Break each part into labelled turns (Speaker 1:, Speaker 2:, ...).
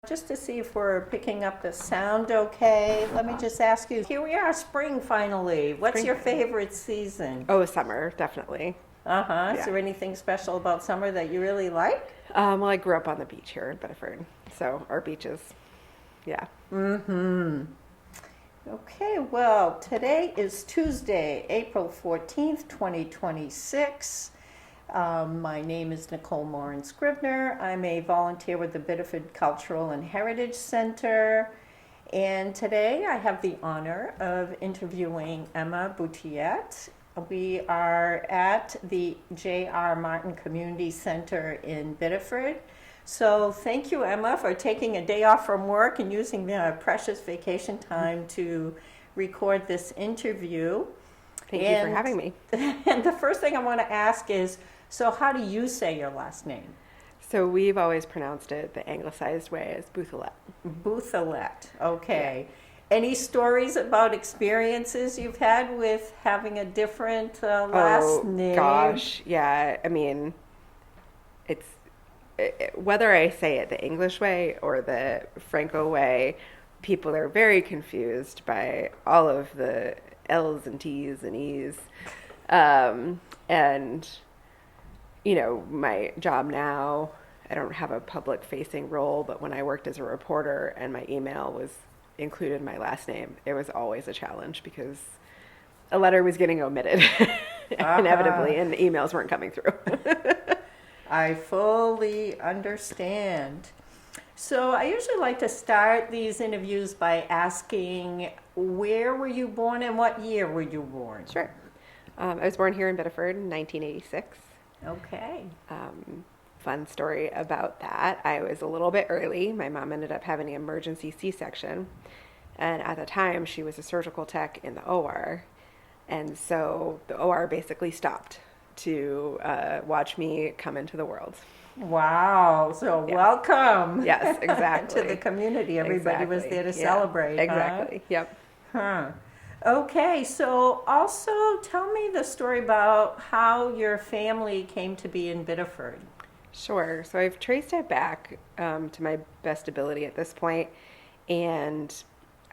Speaker 1: Just to see if we're picking up the sound okay, let me just ask you, here we are, spring finally. What's your favorite season?
Speaker 2: Oh, summer, definitely.
Speaker 1: Uh-huh.
Speaker 2: Yeah.
Speaker 1: Is there anything special about summer that you really like?
Speaker 2: Well, I grew up on the beach here in Biddeford, so our beaches, yeah.
Speaker 1: Mm-hmm. Okay, well, today is Tuesday, April 14th, 2026. My name is Nicole Morin Scribner. I'm a volunteer with the Biddeford Cultural and Heritage Center. And today I have the honor of interviewing Emma Bouthillette. We are at the J.R. Martin Community Center in Biddeford. So thank you, Emma, for taking a day off from work and using the precious vacation time to record this interview.
Speaker 2: Thank you for having me.
Speaker 1: And the first thing I want to ask is, so how do you say your last name?
Speaker 2: So we've always pronounced it the anglicized way as Bouthillette.
Speaker 1: Bouthillette, okay. Yeah. Any stories about experiences you've had with having a different last name?
Speaker 2: Oh, gosh, yeah. I mean, whether I say it the English way or the Franco way, people are very confused by all of the L's and T's and E's. And you know, my job now, I don't have a public facing role, but when I worked as a reporter and my email was included my last name, it was always a challenge because a letter was getting omitted inevitably and the emails weren't coming through.
Speaker 1: I fully understand. So I usually like to start these interviews by asking, where were you born and what year were you born?
Speaker 2: Sure. I was born here in Biddeford in 1986.
Speaker 1: Okay.
Speaker 2: Fun story about that. I was a little bit early. My mom ended up having an emergency C-section. And at the time, she was a surgical tech in the OR. And so the OR basically stopped to watch me come into the world.
Speaker 1: Wow. So yeah. Welcome.
Speaker 2: Yes, exactly.
Speaker 1: To the community. Everybody was there to celebrate.
Speaker 2: Exactly.
Speaker 1: Huh?
Speaker 2: Yep.
Speaker 1: Huh. Okay, so also tell me the story about how your family came to be in Biddeford.
Speaker 2: Sure. So I've traced it back to my best ability at this point, and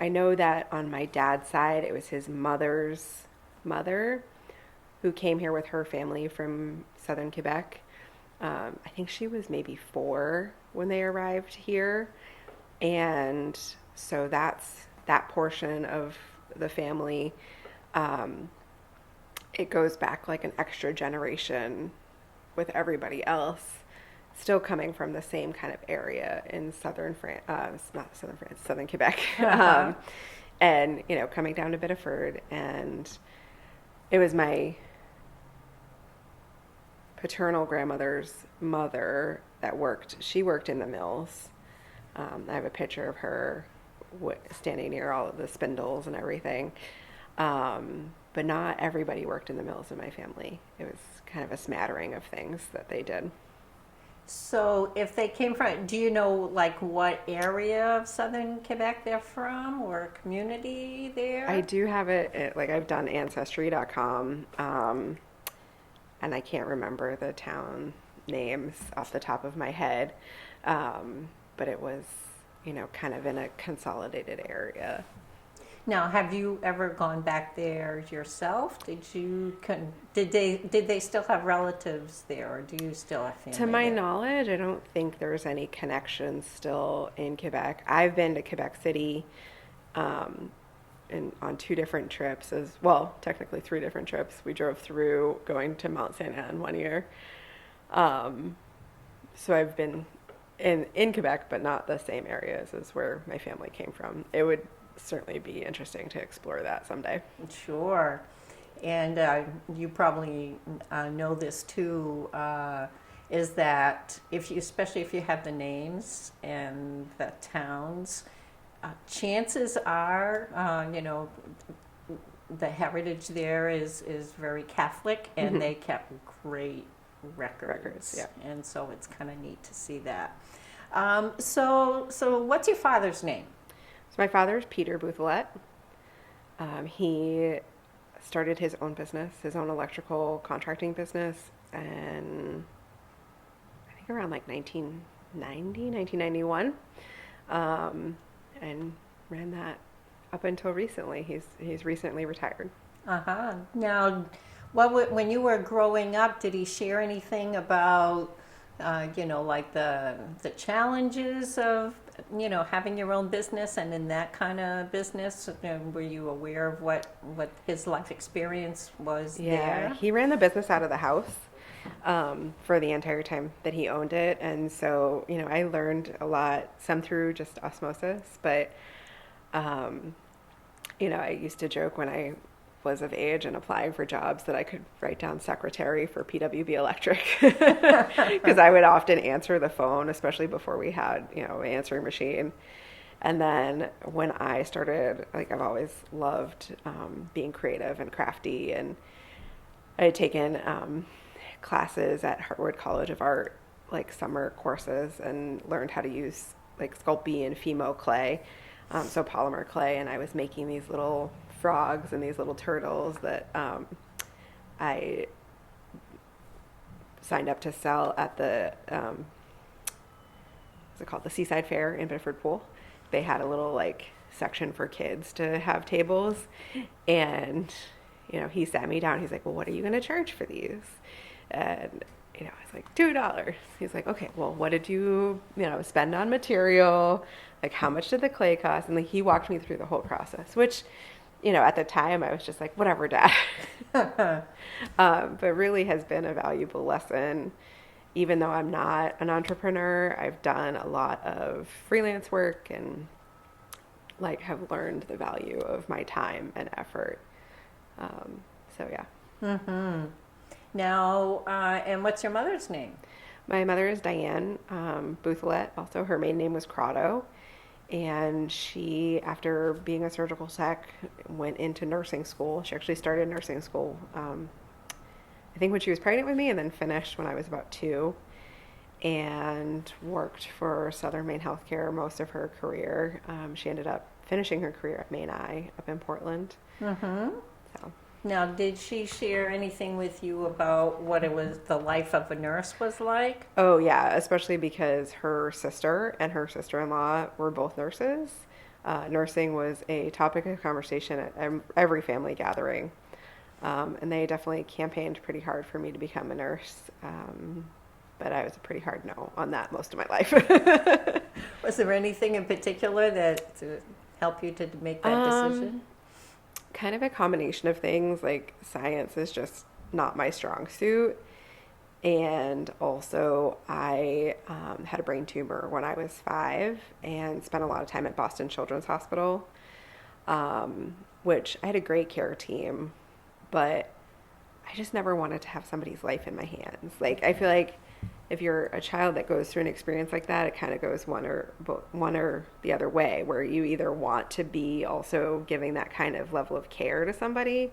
Speaker 2: I know that on my dad's side, it was his mother's mother who came here with her family from southern Quebec. I think she was maybe 4 when they arrived here, and so that's that portion of the family. It goes back like an extra generation with everybody else still coming from the same kind of area in southern France, not southern France, southern Quebec. And, you know, coming down to Biddeford, and it was my paternal grandmother's mother that she worked in the mills. I have a picture of her standing near all of the spindles and everything. But not everybody worked in the mills in my family. It was kind of a smattering of things that they did.
Speaker 1: So if they came from, do you know like what area of southern Quebec they're from or community there?
Speaker 2: I do have it like I've done Ancestry.com, and I can't remember the town names off the top of my head, but it was, you know, kind of in a consolidated area.
Speaker 1: Now, have you ever gone back there yourself? Did they still have relatives there, or do you still have family
Speaker 2: To my
Speaker 1: there?
Speaker 2: knowledge, I don't think there's any connections still in Quebec. I've been to Quebec City on 2 different trips, technically 3 different trips. We drove through going to Mount Saint Anne one year. So I've been in Quebec, but not the same areas as where my family came from. It would certainly be interesting to explore that someday.
Speaker 1: Sure. And you probably know this too, is that especially if you have the names and the towns, chances are, the heritage there is very Catholic, and
Speaker 2: Mm-hmm.
Speaker 1: they kept great records.
Speaker 2: Yeah.
Speaker 1: And so it's kind of neat to see that. So what's your father's name?
Speaker 2: So my father is Peter Bouthillette. He started his own business, his own electrical contracting business, and I think around like 1990, 1991. and ran that up until recently. He's recently retired.
Speaker 1: Uh-huh. Now, when you were growing up, did he share anything about, like the challenges of, having your own business and in that kind of business? Were you aware of what his life experience was
Speaker 2: Yeah,
Speaker 1: there?
Speaker 2: he ran the business out of the house for the entire time that he owned it. And so, I learned a lot, some through just osmosis, but, I used to joke when I was of age and applying for jobs that I could write down secretary for PWB Electric because I would often answer the phone, especially before we had, an answering machine. And then when I started, like, I've always loved being creative and crafty, and I had taken classes at Hartwood College of Art, like summer courses, and learned how to use like Sculpey and Fimo clay, so polymer clay, and I was making these little frogs and these little turtles that I signed up to sell at the what's it called, the Seaside Fair in Biddeford Pool. They had a little like section for kids to have tables, and he sat me down. He's like, "Well, what are you going to charge for these?" And I was like, $2. He's like, "Okay, well, what did you spend on material? Like, how much did the clay cost?" And like he walked me through the whole process, which at the time I was just like, "Whatever, Dad." But really has been a valuable lesson. Even though I'm not an entrepreneur, I've done a lot of freelance work and like have learned the value of my time and effort. So yeah.
Speaker 1: Mm-hmm. Now, and what's your mother's name?
Speaker 2: My mother is Diane Bouthillette. Also, her maiden name was Crotto. And she, after being a surgical tech, went into nursing school. She actually started nursing school, I think when she was pregnant with me, and then finished when I was about 2. And worked for Southern Maine Healthcare most of her career. She ended up finishing her career at Maine Eye up in Portland.
Speaker 1: Mm-hmm.
Speaker 2: So.
Speaker 1: Now, did she share anything with you about what the life of a nurse was like?
Speaker 2: Oh yeah, especially because her sister and her sister-in-law were both nurses. Nursing was a topic of conversation at every family gathering. And they definitely campaigned pretty hard for me to become a nurse. But I was a pretty hard no on that most of my life.
Speaker 1: Was there anything in particular that to help you to make that decision?
Speaker 2: Kind of a combination of things. Like, science is just not my strong suit. And also, I had a brain tumor when I was 5 and spent a lot of time at Boston Children's Hospital, which I had a great care team, but I just never wanted to have somebody's life in my hands. Like, I feel like if you're a child that goes through an experience like that, it kind of goes one or the other way, where you either want to be also giving that kind of level of care to somebody,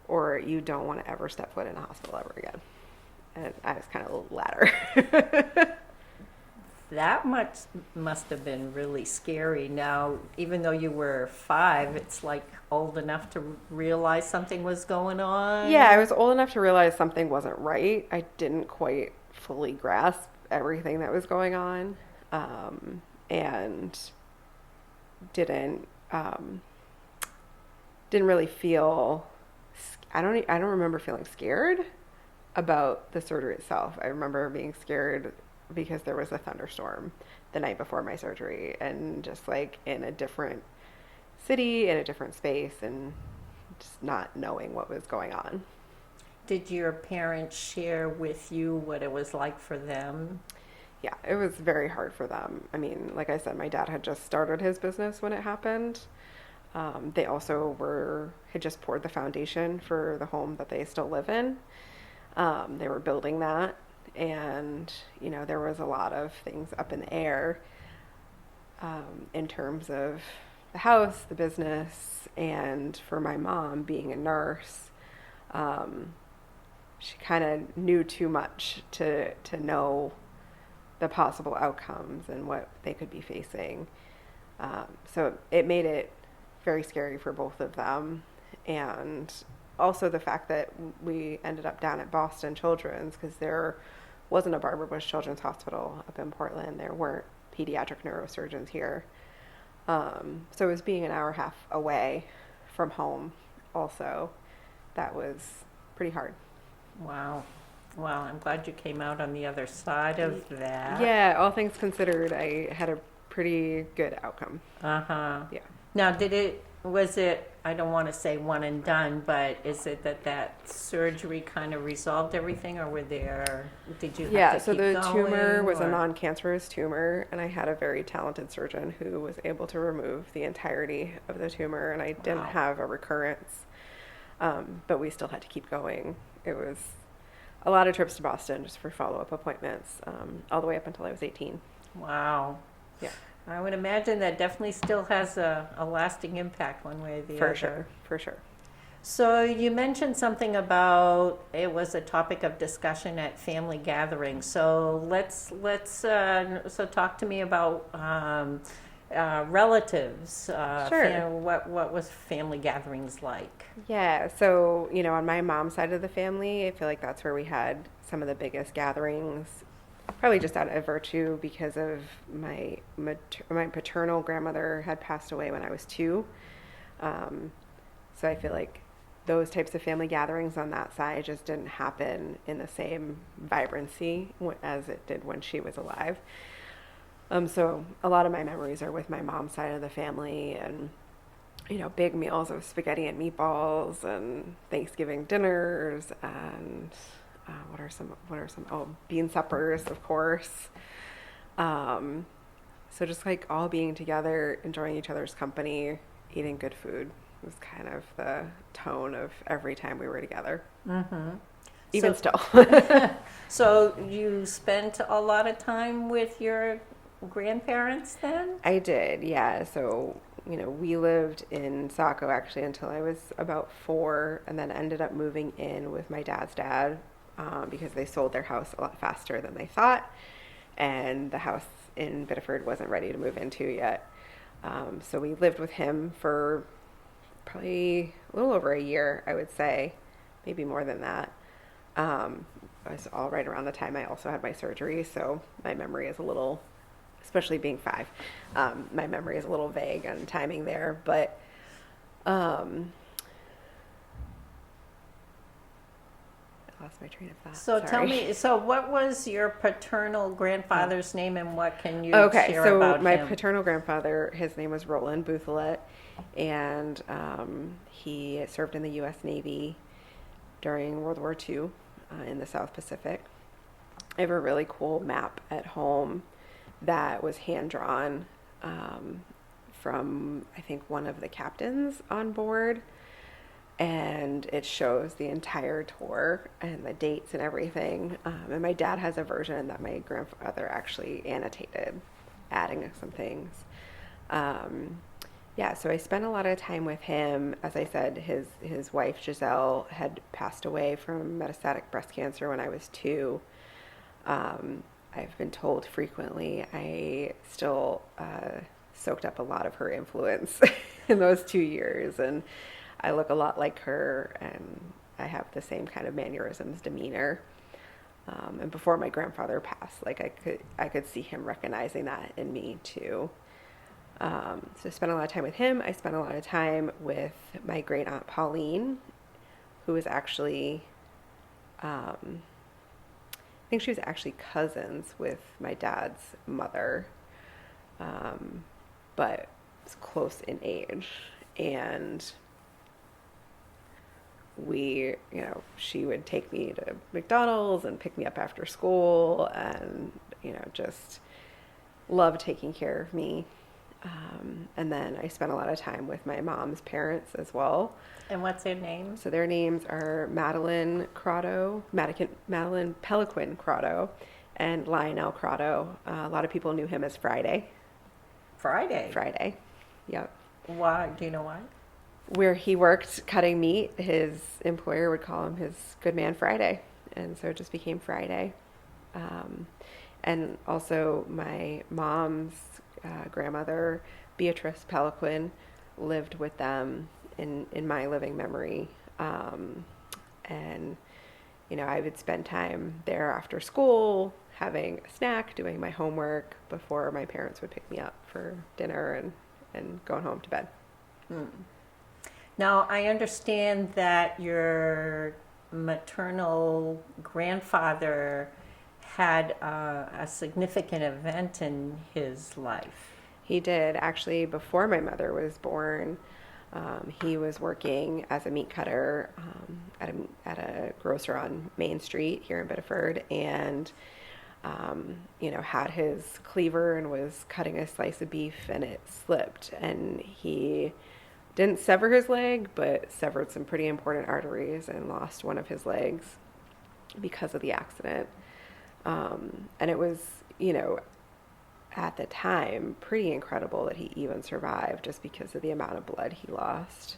Speaker 2: or you don't want to ever step foot in a hospital ever again. And I was kind of the latter.
Speaker 1: That much must have been really scary. Now, even though you were 5, it's like old enough to realize something was going on.
Speaker 2: Yeah, I was old enough to realize something wasn't right. I didn't quite fully grasp everything that was going on, and didn't really feel. I don't remember feeling scared about the surgery itself. I remember being scared because there was a thunderstorm the night before my surgery, and just like in a different city, in a different space, and just not knowing what was going on.
Speaker 1: Did your parents share with you what it was like for them?
Speaker 2: Yeah, it was very hard for them. I mean, like I said, my dad had just started his business when it happened. They also had just poured the foundation for the home that they still live in. They were building that, and there was a lot of things up in the air in terms of the house, the business, and for my mom being a nurse, she kind of knew too much to know the possible outcomes and what they could be facing. So it made it very scary for both of them, and also the fact that we ended up down at Boston Children's, because there wasn't a Barbara Bush Children's Hospital up in Portland. There weren't pediatric neurosurgeons here. So it was being an hour and a half away from home also. That was pretty hard.
Speaker 1: Wow. Well, I'm glad you came out on the other side of that.
Speaker 2: Yeah, all things considered, I had a pretty good outcome.
Speaker 1: Uh-huh.
Speaker 2: Yeah.
Speaker 1: Now, was it, I don't want to say one and done, but is it that surgery kind of resolved everything, or did you have
Speaker 2: Yeah,
Speaker 1: to
Speaker 2: so
Speaker 1: keep
Speaker 2: the
Speaker 1: going,
Speaker 2: tumor was a
Speaker 1: or-
Speaker 2: non-cancerous tumor, and I had a very talented surgeon who was able to remove the entirety of the tumor, and I didn't
Speaker 1: Wow.
Speaker 2: have a recurrence. But we still had to keep going. It was a lot of trips to Boston just for follow-up appointments, all the way up until I was 18.
Speaker 1: Wow.
Speaker 2: Yeah.
Speaker 1: I would imagine that definitely still has a lasting impact one way or the other.
Speaker 2: For sure.
Speaker 1: So you mentioned something about it was a topic of discussion at family gatherings. So so talk to me about relatives.
Speaker 2: Sure.
Speaker 1: What was family gatherings like?
Speaker 2: Yeah, so, on my mom's side of the family, I feel like that's where we had some of the biggest gatherings, probably just out of virtue because of my paternal grandmother had passed away when I was 2. So I feel like those types of family gatherings on that side just didn't happen in the same vibrancy as it did when she was alive. So a lot of my memories are with my mom's side of the family, and big meals of spaghetti and meatballs and Thanksgiving dinners, and what are some? Oh, bean suppers, of course. So just like all being together, enjoying each other's company, eating good food was kind of the tone of every time we were together.
Speaker 1: Mm-hmm.
Speaker 2: Even
Speaker 1: So-
Speaker 2: still.
Speaker 1: So you spent a lot of time with your grandparents then?
Speaker 2: I did, yeah. So, we lived in Saco actually until I was about 4, and then ended up moving in with my dad's dad because they sold their house a lot faster than they thought, and the house in Biddeford wasn't ready to move into yet. So we lived with him for probably a little over a year, I would say, maybe more than that. It was all right around the time I also had my surgery, so my memory is a little, especially being 5, my memory is a little vague on timing there, but I lost my train of thought.
Speaker 1: So
Speaker 2: Sorry.
Speaker 1: tell me, so what was your paternal grandfather's name, and what can you
Speaker 2: Okay,
Speaker 1: share
Speaker 2: so
Speaker 1: about
Speaker 2: my
Speaker 1: him?
Speaker 2: paternal grandfather, his name was Roland Bouthillette, and he served in the U.S. Navy during World War II in the South Pacific. I have a really cool map at home that was hand-drawn from, I think, one of the captains on board, and it shows the entire tour and the dates and everything. And my dad has a version that my grandfather actually annotated, adding some things. Yeah, so I spent a lot of time with him. As I said, his wife Giselle had passed away from metastatic breast cancer when I was 2. I've been told frequently I still soaked up a lot of her influence in those 2 years, and I look a lot like her, and I have the same kind of mannerisms, demeanor. And before my grandfather passed, like I could see him recognizing that in me too. So I spent a lot of time with him. I spent a lot of time with my great aunt Pauline, who was actually, I think she was actually cousins with my dad's mother, but was close in age. And she would take me to McDonald's and pick me up after school, and, just loved taking care of me. And then I spent a lot of time with my mom's parents as well.
Speaker 1: And what's their names?
Speaker 2: So their names are Madeline Peliquin Crotto, and Lionel Crotto. A lot of people knew him as Friday.
Speaker 1: Friday.
Speaker 2: Yep.
Speaker 1: Why? Do you know why?
Speaker 2: Where he worked cutting meat, his employer would call him his good man Friday. And so it just became Friday. And also my mom's grandmother, Beatrice Peliquin, lived with them in my living memory. And, I would spend time there after school, having a snack, doing my homework before my parents would pick me up for dinner and going home to bed.
Speaker 1: Now, I understand that your maternal grandfather had a significant event in his life.
Speaker 2: He did. Actually, before my mother was born, he was working as a meat cutter at a grocer on Main Street here in Biddeford, and had his cleaver and was cutting a slice of beef, and it slipped, and he didn't sever his leg, but severed some pretty important arteries and lost one of his legs because of the accident. And it was, at the time, pretty incredible that he even survived just because of the amount of blood he lost.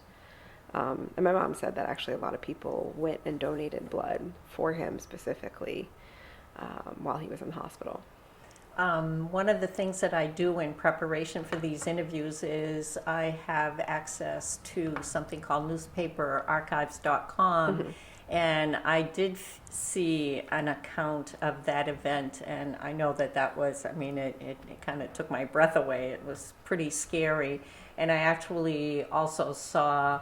Speaker 2: And my mom said that actually a lot of people went and donated blood for him specifically while he was in the hospital.
Speaker 1: One of the things that I do in preparation for these interviews is I have access to something called newspaperarchives.com. And I did see an account of that event, and I know that was, it kind of took my breath away. It was pretty scary. And I actually also saw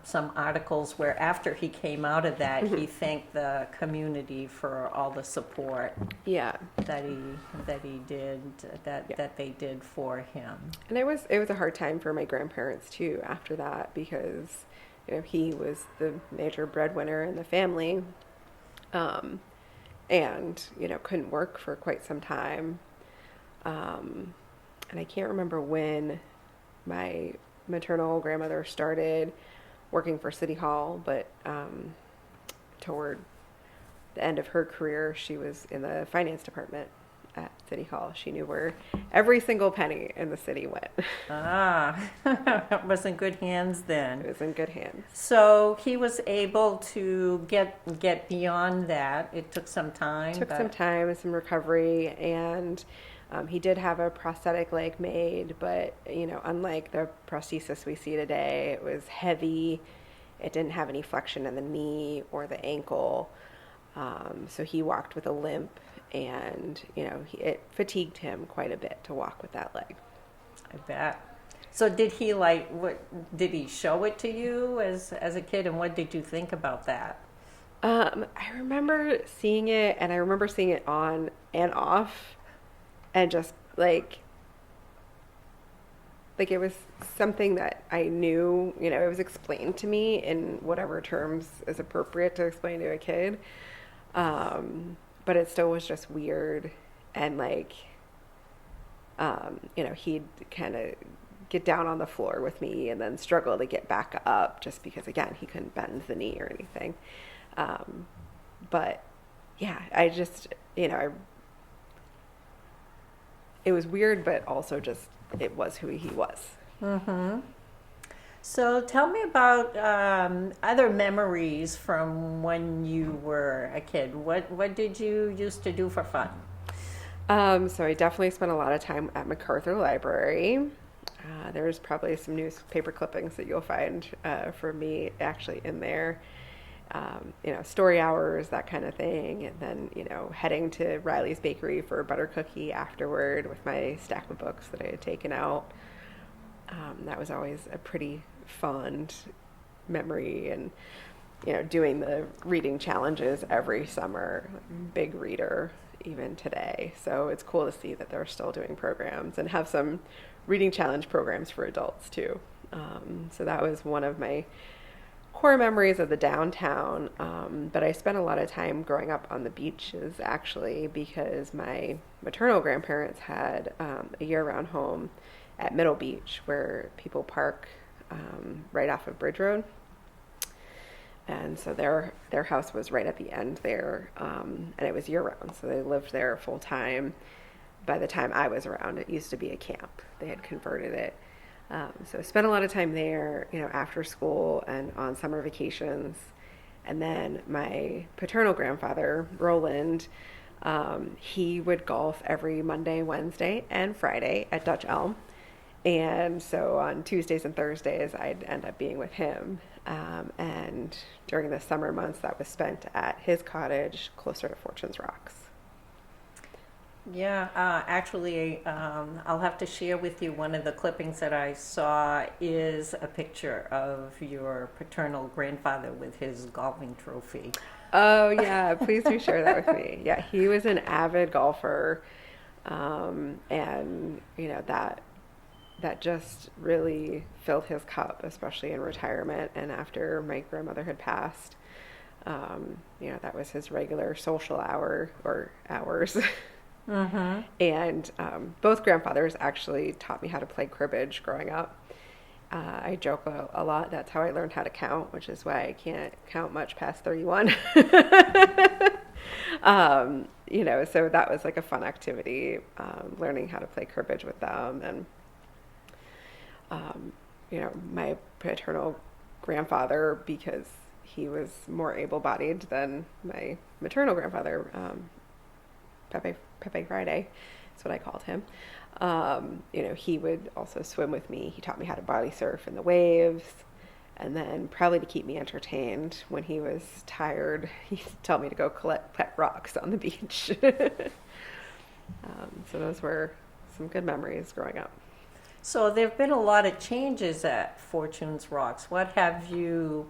Speaker 1: some articles where after he came out of that, he thanked the community for all the support that he did, that they did for him.
Speaker 2: And it was a hard time for my grandparents too after that, because he was the major breadwinner in the family, and couldn't work for quite some time. And I can't remember when my maternal grandmother started working for City Hall, but toward the end of her career, she was in the finance department at City Hall. She knew where every single penny in the city went.
Speaker 1: It was in good hands then.
Speaker 2: It was in good hands.
Speaker 1: So he was able to get beyond that. It took some time.
Speaker 2: Some time and some recovery, and he did have a prosthetic leg made, but unlike the prosthesis we see today, it was heavy. It didn't have any flexion in the knee or the ankle, so he walked with a limp, and it fatigued him quite a bit to walk with that leg.
Speaker 1: I bet. So did he did he show it to you as a kid, and what did you think about that?
Speaker 2: I remember seeing it, and I remember seeing it on and off, and just like it was something that I knew, it was explained to me in whatever terms is appropriate to explain to a kid. But it still was just weird, and he'd kind of get down on the floor with me and then struggle to get back up just because, again, he couldn't bend the knee or anything. But yeah, I just, it was weird, but also just, it was who he was.
Speaker 1: Mm-hmm. So tell me about other memories from when you were a kid. What did you used to do for fun?
Speaker 2: So I definitely spent a lot of time at McArthur Library. There's probably some newspaper clippings that you'll find for me actually in there. Story hours, that kind of thing. And then, heading to Riley's Bakery for a butter cookie afterward with my stack of books that I had taken out. That was always a pretty fond memory, and, doing the reading challenges every summer. Big reader even today. So it's cool to see that they're still doing programs and have some reading challenge programs for adults too. So that was one of my core memories of the downtown, but I spent a lot of time growing up on the beaches actually, because my maternal grandparents had a year-round home at Middle Beach where people park right off of Bridge Road, and so their house was right at the end there, and it was year-round, so they lived there full-time. By the time I was around, it used to be a camp. They had converted it. So I spent a lot of time there, after school and on summer vacations. And then my paternal grandfather, Roland, he would golf every Monday, Wednesday, and Friday at Dutch Elm. And so on Tuesdays and Thursdays, I'd end up being with him. And during the summer months, that was spent at his cottage closer to Fortune's Rocks.
Speaker 1: Yeah, actually, I'll have to share with you one of the clippings that I saw is a picture of your paternal grandfather with his golfing trophy.
Speaker 2: Oh yeah, please do share that with me. Yeah, he was an avid golfer, and that just really filled his cup, especially in retirement and after my grandmother had passed. That was his regular social hour or hours.
Speaker 1: Mm-hmm.
Speaker 2: And both grandfathers actually taught me how to play cribbage growing up. I joke a lot. That's how I learned how to count, which is why I can't count much past 31. So that was like a fun activity, learning how to play cribbage with them. And, my paternal grandfather, because he was more able-bodied than my maternal grandfather, Pepe Friday, that's what I called him. He would also swim with me. He taught me how to body surf in the waves. And then, probably to keep me entertained, when he was tired, he'd tell me to go collect pet rocks on the beach. So those were some good memories growing up.
Speaker 1: So there have been a lot of changes at Fortune's Rocks. What have you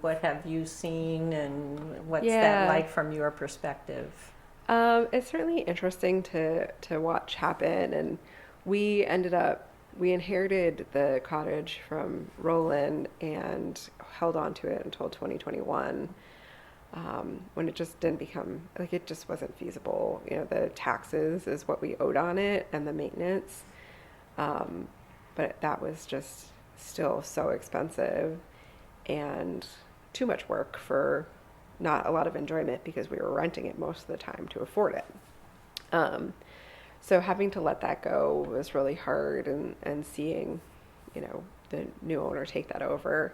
Speaker 1: seen, and what's that
Speaker 2: Yeah.
Speaker 1: like from your perspective?
Speaker 2: It's certainly interesting to watch happen. And we inherited the cottage from Roland and held on to it until 2021, when it just didn't become, like, it just wasn't feasible. The taxes is what we owed on it and the maintenance. But that was just still so expensive and too much work for not a lot of enjoyment, because we were renting it most of the time to afford it. So having to let that go was really hard, and seeing, the new owner take that over.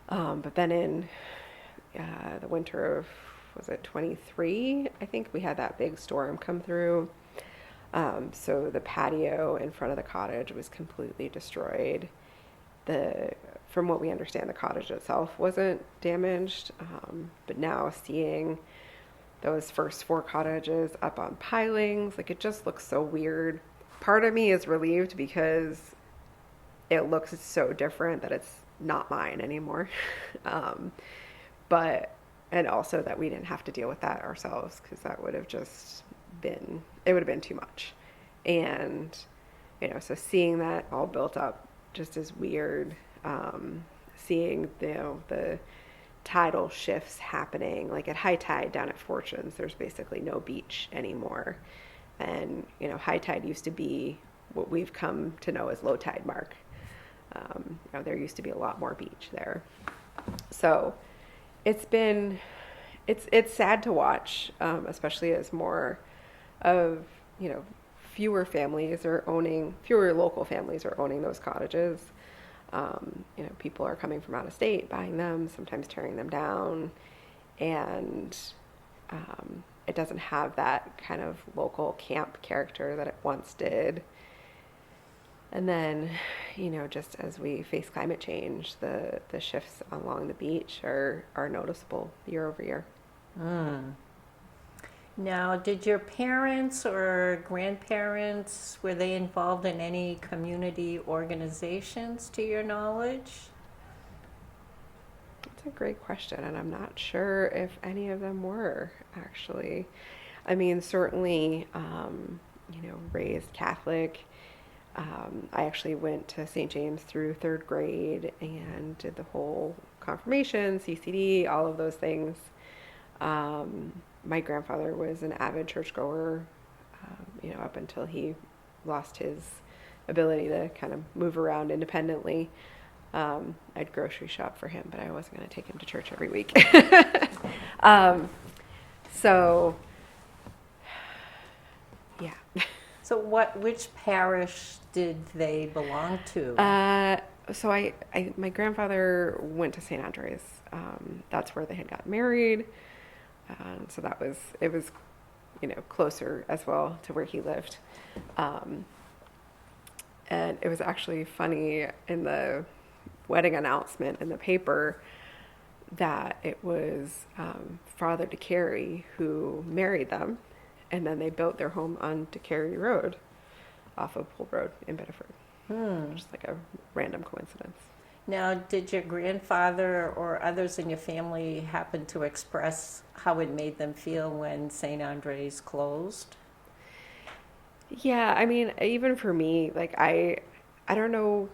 Speaker 2: But then in the winter of, was it 23? I think we had that big storm come through. So the patio in front of the cottage was completely destroyed. From what we understand, the cottage itself wasn't damaged, but now seeing those first 4 cottages up on pilings, like, it just looks so weird. Part of me is relieved because it looks so different that it's not mine anymore. And also that we didn't have to deal with that ourselves, because that would have just it would have been too much. And, so seeing that all built up just is weird. Seeing the tidal shifts happening, like at high tide down at Fortunes, there's basically no beach anymore. And, high tide used to be what we've come to know as low tide mark. There used to be a lot more beach there. So it's sad to watch, especially as more of, fewer local families are owning those cottages. People are coming from out of state, buying them, sometimes tearing them down, and it doesn't have that kind of local camp character that it once did. And then, just as we face climate change, the shifts along the beach are noticeable year over year.
Speaker 1: Now, did your parents or grandparents, were they involved in any community organizations to your knowledge?
Speaker 2: That's a great question, and I'm not sure if any of them were, actually. I mean, certainly, raised Catholic. I actually went to St. James through 3rd grade and did the whole confirmation, CCD, all of those things. My grandfather was an avid churchgoer, up until he lost his ability to kind of move around independently. I'd grocery shop for him, but I wasn't going to take him to church every week. So, yeah.
Speaker 1: So which parish did they belong to?
Speaker 2: So my grandfather went to St. Andrews. That's where they had got married. So it was, closer as well to where he lived. And it was actually funny in the wedding announcement in the paper that it was Father DeCary who married them. and then they built their home on DeCary Road off of Pool Road in Biddeford. Just like a random coincidence.
Speaker 1: Now, did your grandfather or others in your family happen to express how it made them feel when St. Andre's closed?
Speaker 2: Yeah, I mean, even for me, like I don't know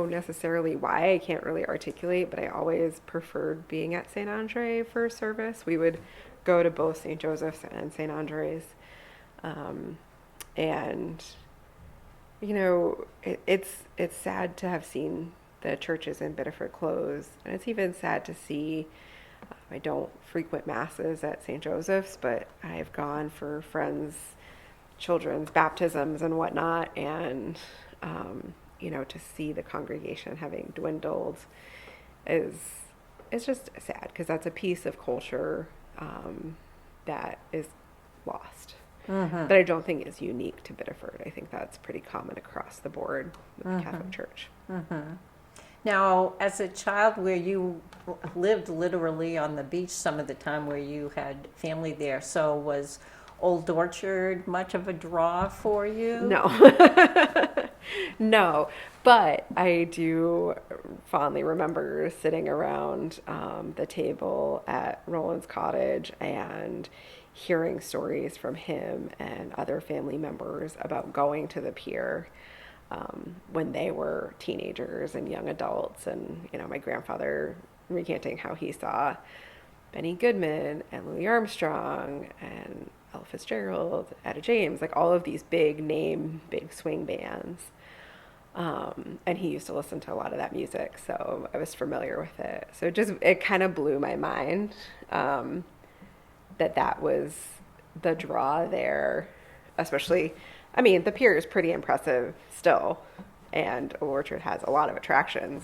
Speaker 2: necessarily why. I can't really articulate, but I always preferred being at St. Andre for service. We would go to both St. Joseph's and St. Andre's. And it's sad to have seen the churches in Biddeford close, and it's even sad to see. I don't frequent masses at St. Joseph's, but I've gone for friends' children's baptisms and whatnot, and to see the congregation having dwindled is it's just sad because that's a piece of culture that is lost. That I don't think is unique to Biddeford. I think that's pretty common across the board with the Catholic Church.
Speaker 1: Now, as a child where you lived literally on the beach some of the time where you had family there, so was Old Orchard much of a draw for you?
Speaker 2: No. No, but I do fondly remember sitting around the table at Roland's cottage and hearing stories from him and other family members about going to the pier when they were teenagers and young adults, and my grandfather recanting how he saw Benny Goodman and Louis Armstrong and Ella Fitzgerald, Etta James, like all of these big name, big swing bands. And he used to listen to a lot of that music, so I was familiar with it. So it kind of blew my mind that was the draw there, especially, I mean, the pier is pretty impressive still, and Orchard has a lot of attractions,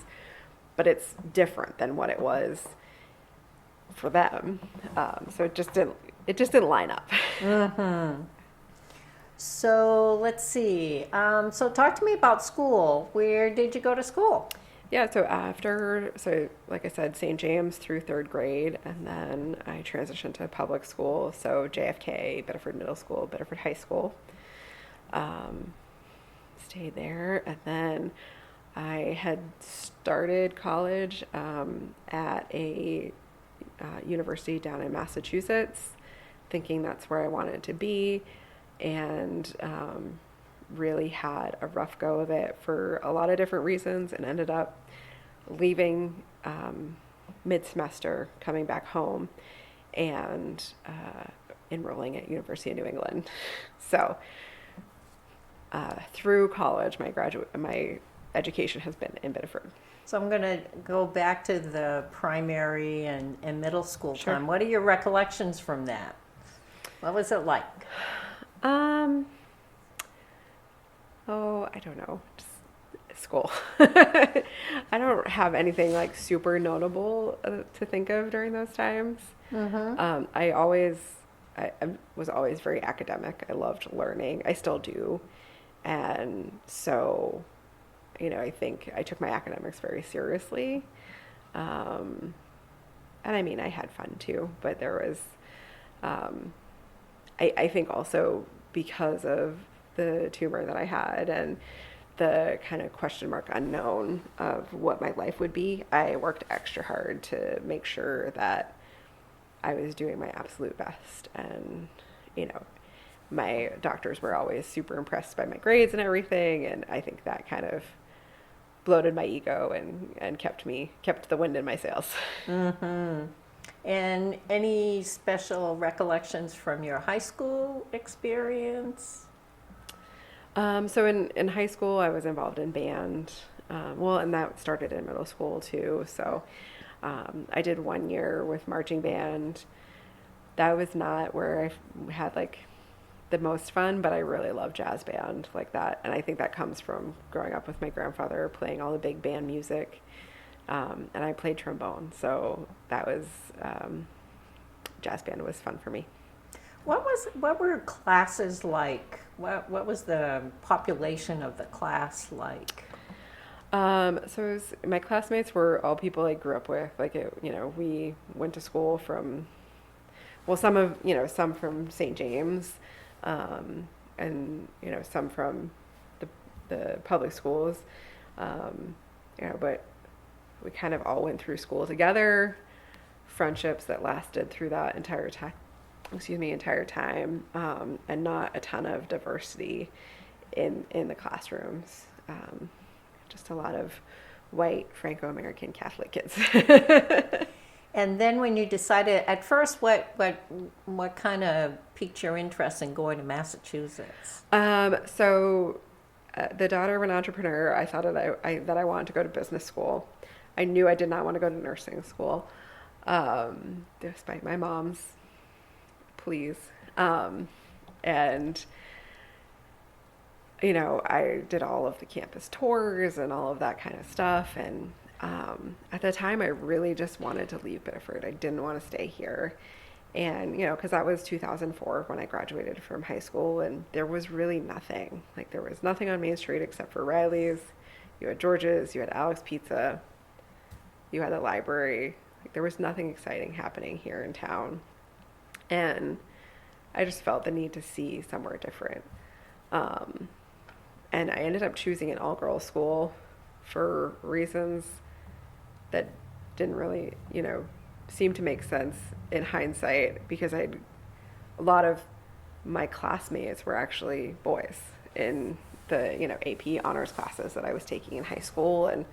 Speaker 2: but it's different than what it was for them. So it just didn't line up.
Speaker 1: So let's see. So talk to me about school. Where did you go to school?
Speaker 2: Yeah, so like I said, St. James through third grade, and then I transitioned to public school, so JFK, Biddeford Middle School, Biddeford High School. Stayed there, and then I had started college at a university down in Massachusetts, thinking that's where I wanted to be, and really had a rough go of it for a lot of different reasons, and ended up leaving mid-semester, coming back home, and enrolling at University of New England. So through college, my education has been in Biddeford.
Speaker 1: So I'm going to go back to the primary and middle school
Speaker 2: Sure.
Speaker 1: time. What are your recollections from that? What was it like?
Speaker 2: I don't know. Just school. I don't have anything like super notable to think of during those times. I was always very academic. I loved learning. I still do. And so, I think I took my academics very seriously. And I mean, I had fun too, but there was, I think also because of the tumor that I had and the kind of question mark unknown of what my life would be, I worked extra hard to make sure that I was doing my absolute best. And, my doctors were always super impressed by my grades and everything. And I think that kind of bloated my ego and kept the wind in my sails.
Speaker 1: And any special recollections from your high school experience?
Speaker 2: So in high school, I was involved in band. And that started in middle school too. So I did 1 year with marching band. That was not where I had like the most fun, but I really love jazz band like that. And I think that comes from growing up with my grandfather playing all the big band music. And I played trombone. So that was, jazz band was fun for me.
Speaker 1: What were classes like? What was the population of the class like?
Speaker 2: My classmates were all people I grew up with. Like, we went to school from well, some from St. James, and, some from the public schools, but we kind of all went through school together, friendships that lasted through that entire time, and not a ton of diversity in the classrooms. Just a lot of white Franco-American Catholic kids.
Speaker 1: And then when you decided, at first, what kind of piqued your interest in going to Massachusetts?
Speaker 2: So, the daughter of an entrepreneur, I thought that I wanted to go to business school. I knew I did not want to go to nursing school, despite my mom's pleas. And I did all of the campus tours and all of that kind of stuff. And at the time, I really just wanted to leave Biddeford. I didn't want to stay here. And, because that was 2004 when I graduated from high school, and there was really nothing. Like, there was nothing on Main Street except for Riley's. You had George's, you had Alex Pizza, you had the library. Like, there was nothing exciting happening here in town. And I just felt the need to see somewhere different. And I ended up choosing an all-girls school for reasons that didn't really, seem to make sense in hindsight, because a lot of my classmates were actually boys in the, AP honors classes that I was taking in high school. And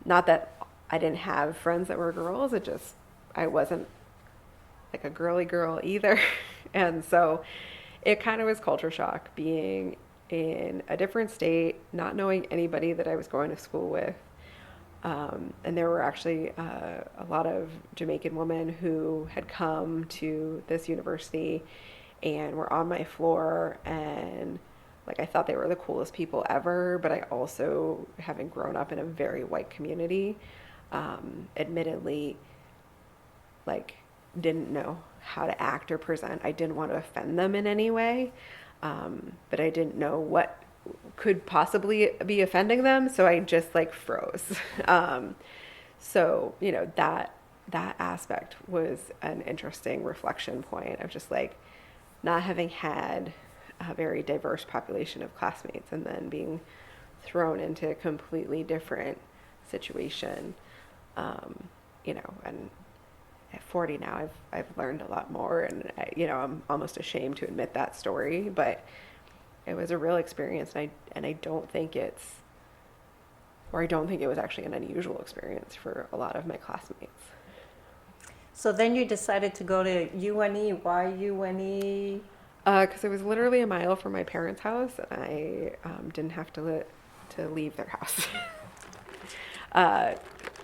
Speaker 2: not that I didn't have friends that were girls, I wasn't like a girly girl either. And so it kind of was culture shock being in a different state, not knowing anybody that I was going to school with. And there were actually a lot of Jamaican women who had come to this university and were on my floor, and I thought they were the coolest people ever. But I also, having grown up in a very white community, admittedly, didn't know how to act or present. I didn't want to offend them in any way, but I didn't know what could possibly be offending them, so I just froze. So that aspect was an interesting reflection point of just not having had a very diverse population of classmates and then being thrown into a completely different situation. And at 40 now, I've learned a lot more, and I'm almost ashamed to admit that story, but it was a real experience, and I don't think it was actually an unusual experience for a lot of my classmates.
Speaker 1: So then you decided to go to UNE. Why UNE?
Speaker 2: Because it was literally a mile from my parents' house, and I didn't have to leave their house.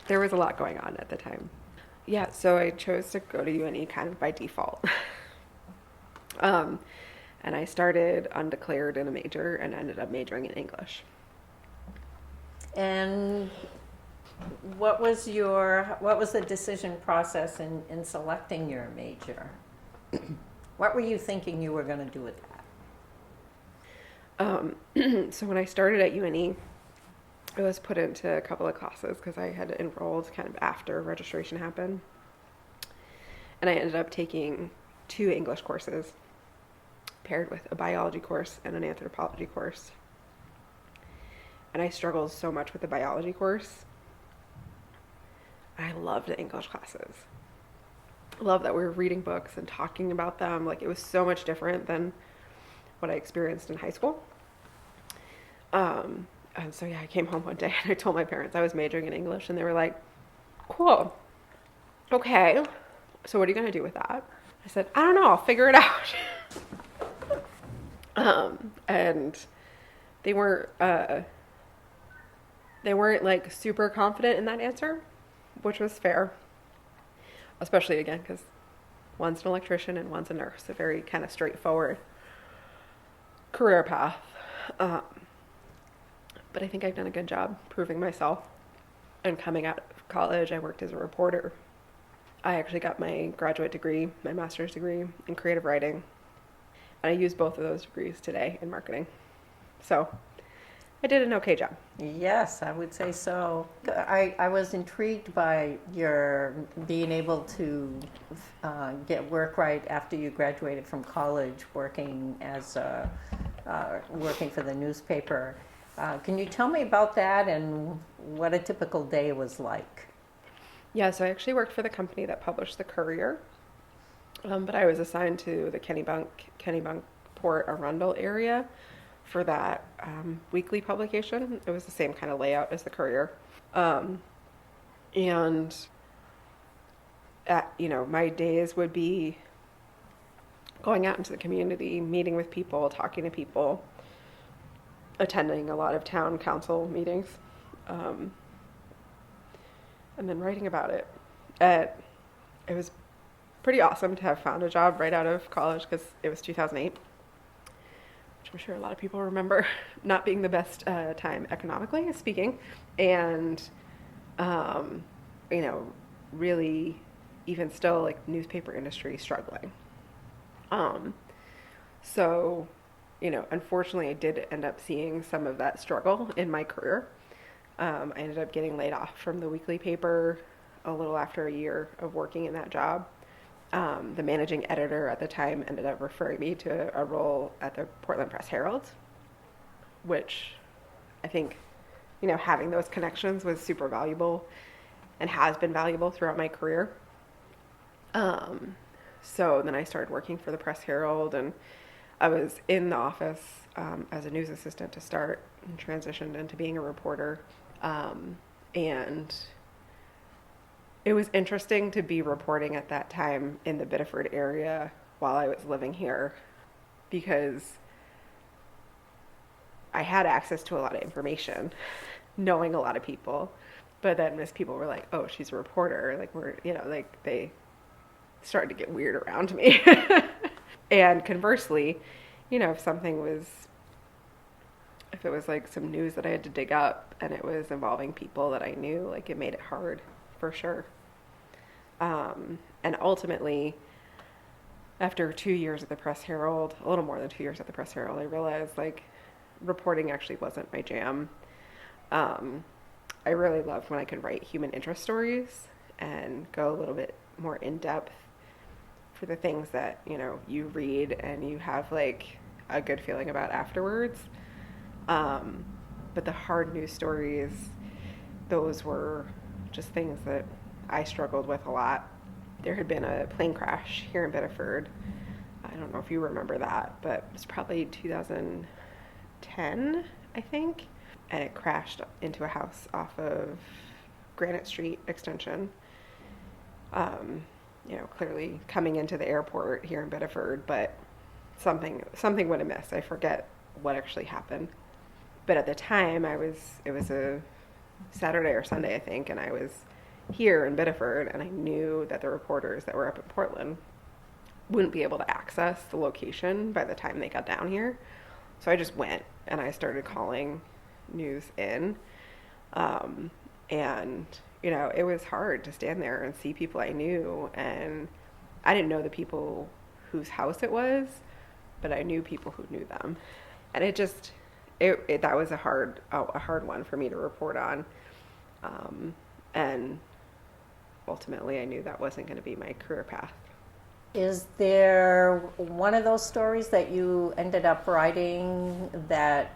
Speaker 2: There was a lot going on at the time. Yeah, so I chose to go to UNE kind of by default. And I started undeclared in a major and ended up majoring in English.
Speaker 1: And what was the decision process in selecting your major? What were you thinking you were going to do with
Speaker 2: that? So when I started at UNE, I was put into a couple of classes because I had enrolled kind of after registration happened. And I ended up taking 2 English courses, paired with a biology course and an anthropology course. And I struggled so much with the biology course. I loved the English classes. I loved that we were reading books and talking about them. It was so much different than what I experienced in high school. And so I came home one day and I told my parents I was majoring in English, and they were like, cool, okay, so what are you going to do with that? I said, I don't know, I'll figure it out. And they weren't super confident in that answer, which was fair, especially again because one's an electrician and one's a nurse, a very kind of straightforward career path. But I think I've done a good job proving myself. And coming out of college, I worked as a reporter. I actually got my graduate degree, my master's degree in creative writing. And I use both of those degrees today in marketing. So I did an okay job.
Speaker 1: Yes, I would say so. I was intrigued by your being able to get work right after you graduated from college, working for the newspaper. Can you tell me about that and what a typical day was like?
Speaker 2: Yeah, so I actually worked for the company that published the Courier, but I was assigned to the Kennebunkport Arundel area for that weekly publication. It was the same kind of layout as the Courier. Um, and, my days would be going out into the community, meeting with people, talking to people, attending a lot of town council meetings, um, and then writing about it. It was pretty awesome to have found a job right out of college because it was 2008, which I'm sure a lot of people remember not being the best time economically speaking, and um, really even still like newspaper industry struggling. Um, so, unfortunately, I did end up seeing some of that struggle in my career. I ended up getting laid off from the weekly paper a little after a year of working in that job. The managing editor at the time ended up referring me to a role at the Portland Press Herald, which I think, having those connections was super valuable and has been valuable throughout my career. So then I started working for the Press Herald, and I was in the office as a news assistant to start and transitioned into being a reporter. And it was interesting to be reporting at that time in the Biddeford area while I was living here because I had access to a lot of information, knowing a lot of people. But then as people were like, oh, she's a reporter, like they started to get weird around me. And conversely, if it was like some news that I had to dig up and it was involving people that I knew, like it made it hard for sure. And ultimately, after 2 years at the Press Herald, a little more than 2 years at the Press Herald, I realized like reporting actually wasn't my jam. I really loved when I could write human interest stories and go a little bit more in depth for the things that, you read and you have like a good feeling about afterwards. But the hard news stories, those were just things that I struggled with a lot. There had been a plane crash here in Biddeford. I don't know if you remember that, but it was probably 2010, I think. And it crashed into a house off of Granite Street Extension. Clearly coming into the airport here in Biddeford, but something went amiss. I forget what actually happened. But at the time, it was a Saturday or Sunday, I think, and I was here in Biddeford, and I knew that the reporters that were up in Portland wouldn't be able to access the location by the time they got down here. So I just went and I started calling news in. And, it was hard to stand there and see people I knew. And I didn't know the people whose house it was, but I knew people who knew them. And that was a hard one for me to report on. And ultimately I knew that wasn't going to be my career path.
Speaker 1: Is there one of those stories that you ended up writing that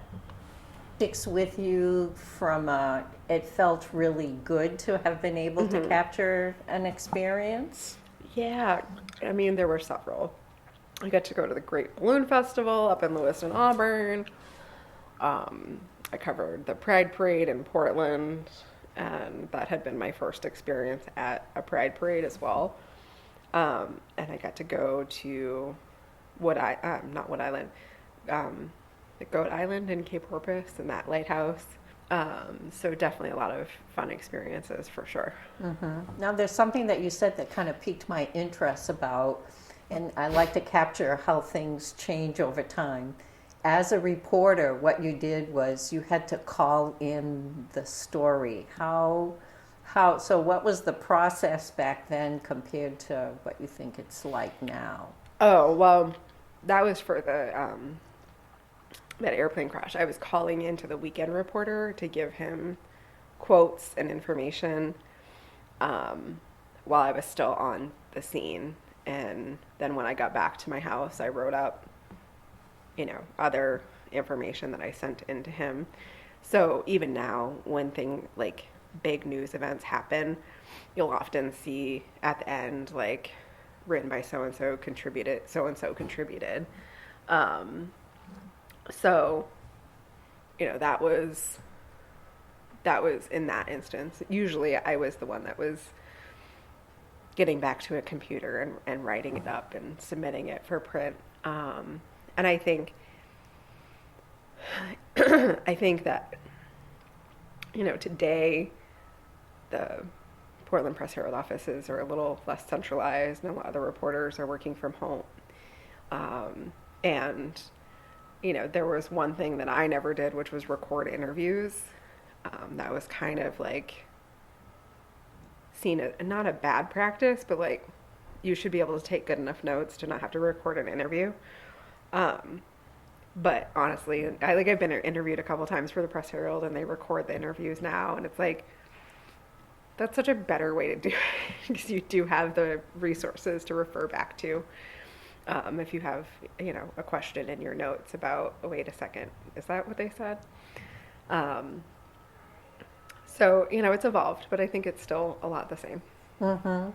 Speaker 1: sticks with you it felt really good to have been able to capture an experience?
Speaker 2: Yeah, I mean, there were several. I got to go to the Great Balloon Festival up in Lewiston, Auburn. I covered the Pride Parade in Portland, and that had been my first experience at a Pride Parade as well. And I got to go to the Goat Island in Cape Porpoise and that lighthouse. So definitely a lot of fun experiences for sure.
Speaker 1: Mm-hmm. Now there's something that you said that kind of piqued my interest about, and I like to capture how things change over time. As a reporter, what you did was you had to call in the story. So what was the process back then compared to what you think it's like now?
Speaker 2: Oh, well, that was for that airplane crash, I was calling into the weekend reporter to give him quotes and information while I was still on the scene. And then when I got back to my house, I wrote up, other information that I sent in to him. So even now, when like big news events happen, you'll often see at the end, like, written by so and so contributed. So, that was in that instance. Usually I was the one that was getting back to a computer and writing it up and submitting it for print. And I think that, today the Portland Press Herald offices are a little less centralized, and a lot of the reporters are working from home. And, there was one thing that I never did, which was record interviews. That was kind of like seen as not a bad practice, but like you should be able to take good enough notes to not have to record an interview. But honestly, I've been interviewed a couple times for the Press Herald, and they record the interviews now, and it's like, that's such a better way to do it because you do have the resources to refer back to. If you have, a question in your notes about, oh, wait a second, is that what they said? So, it's evolved, but I think it's still a lot the same.
Speaker 1: Mm-hmm.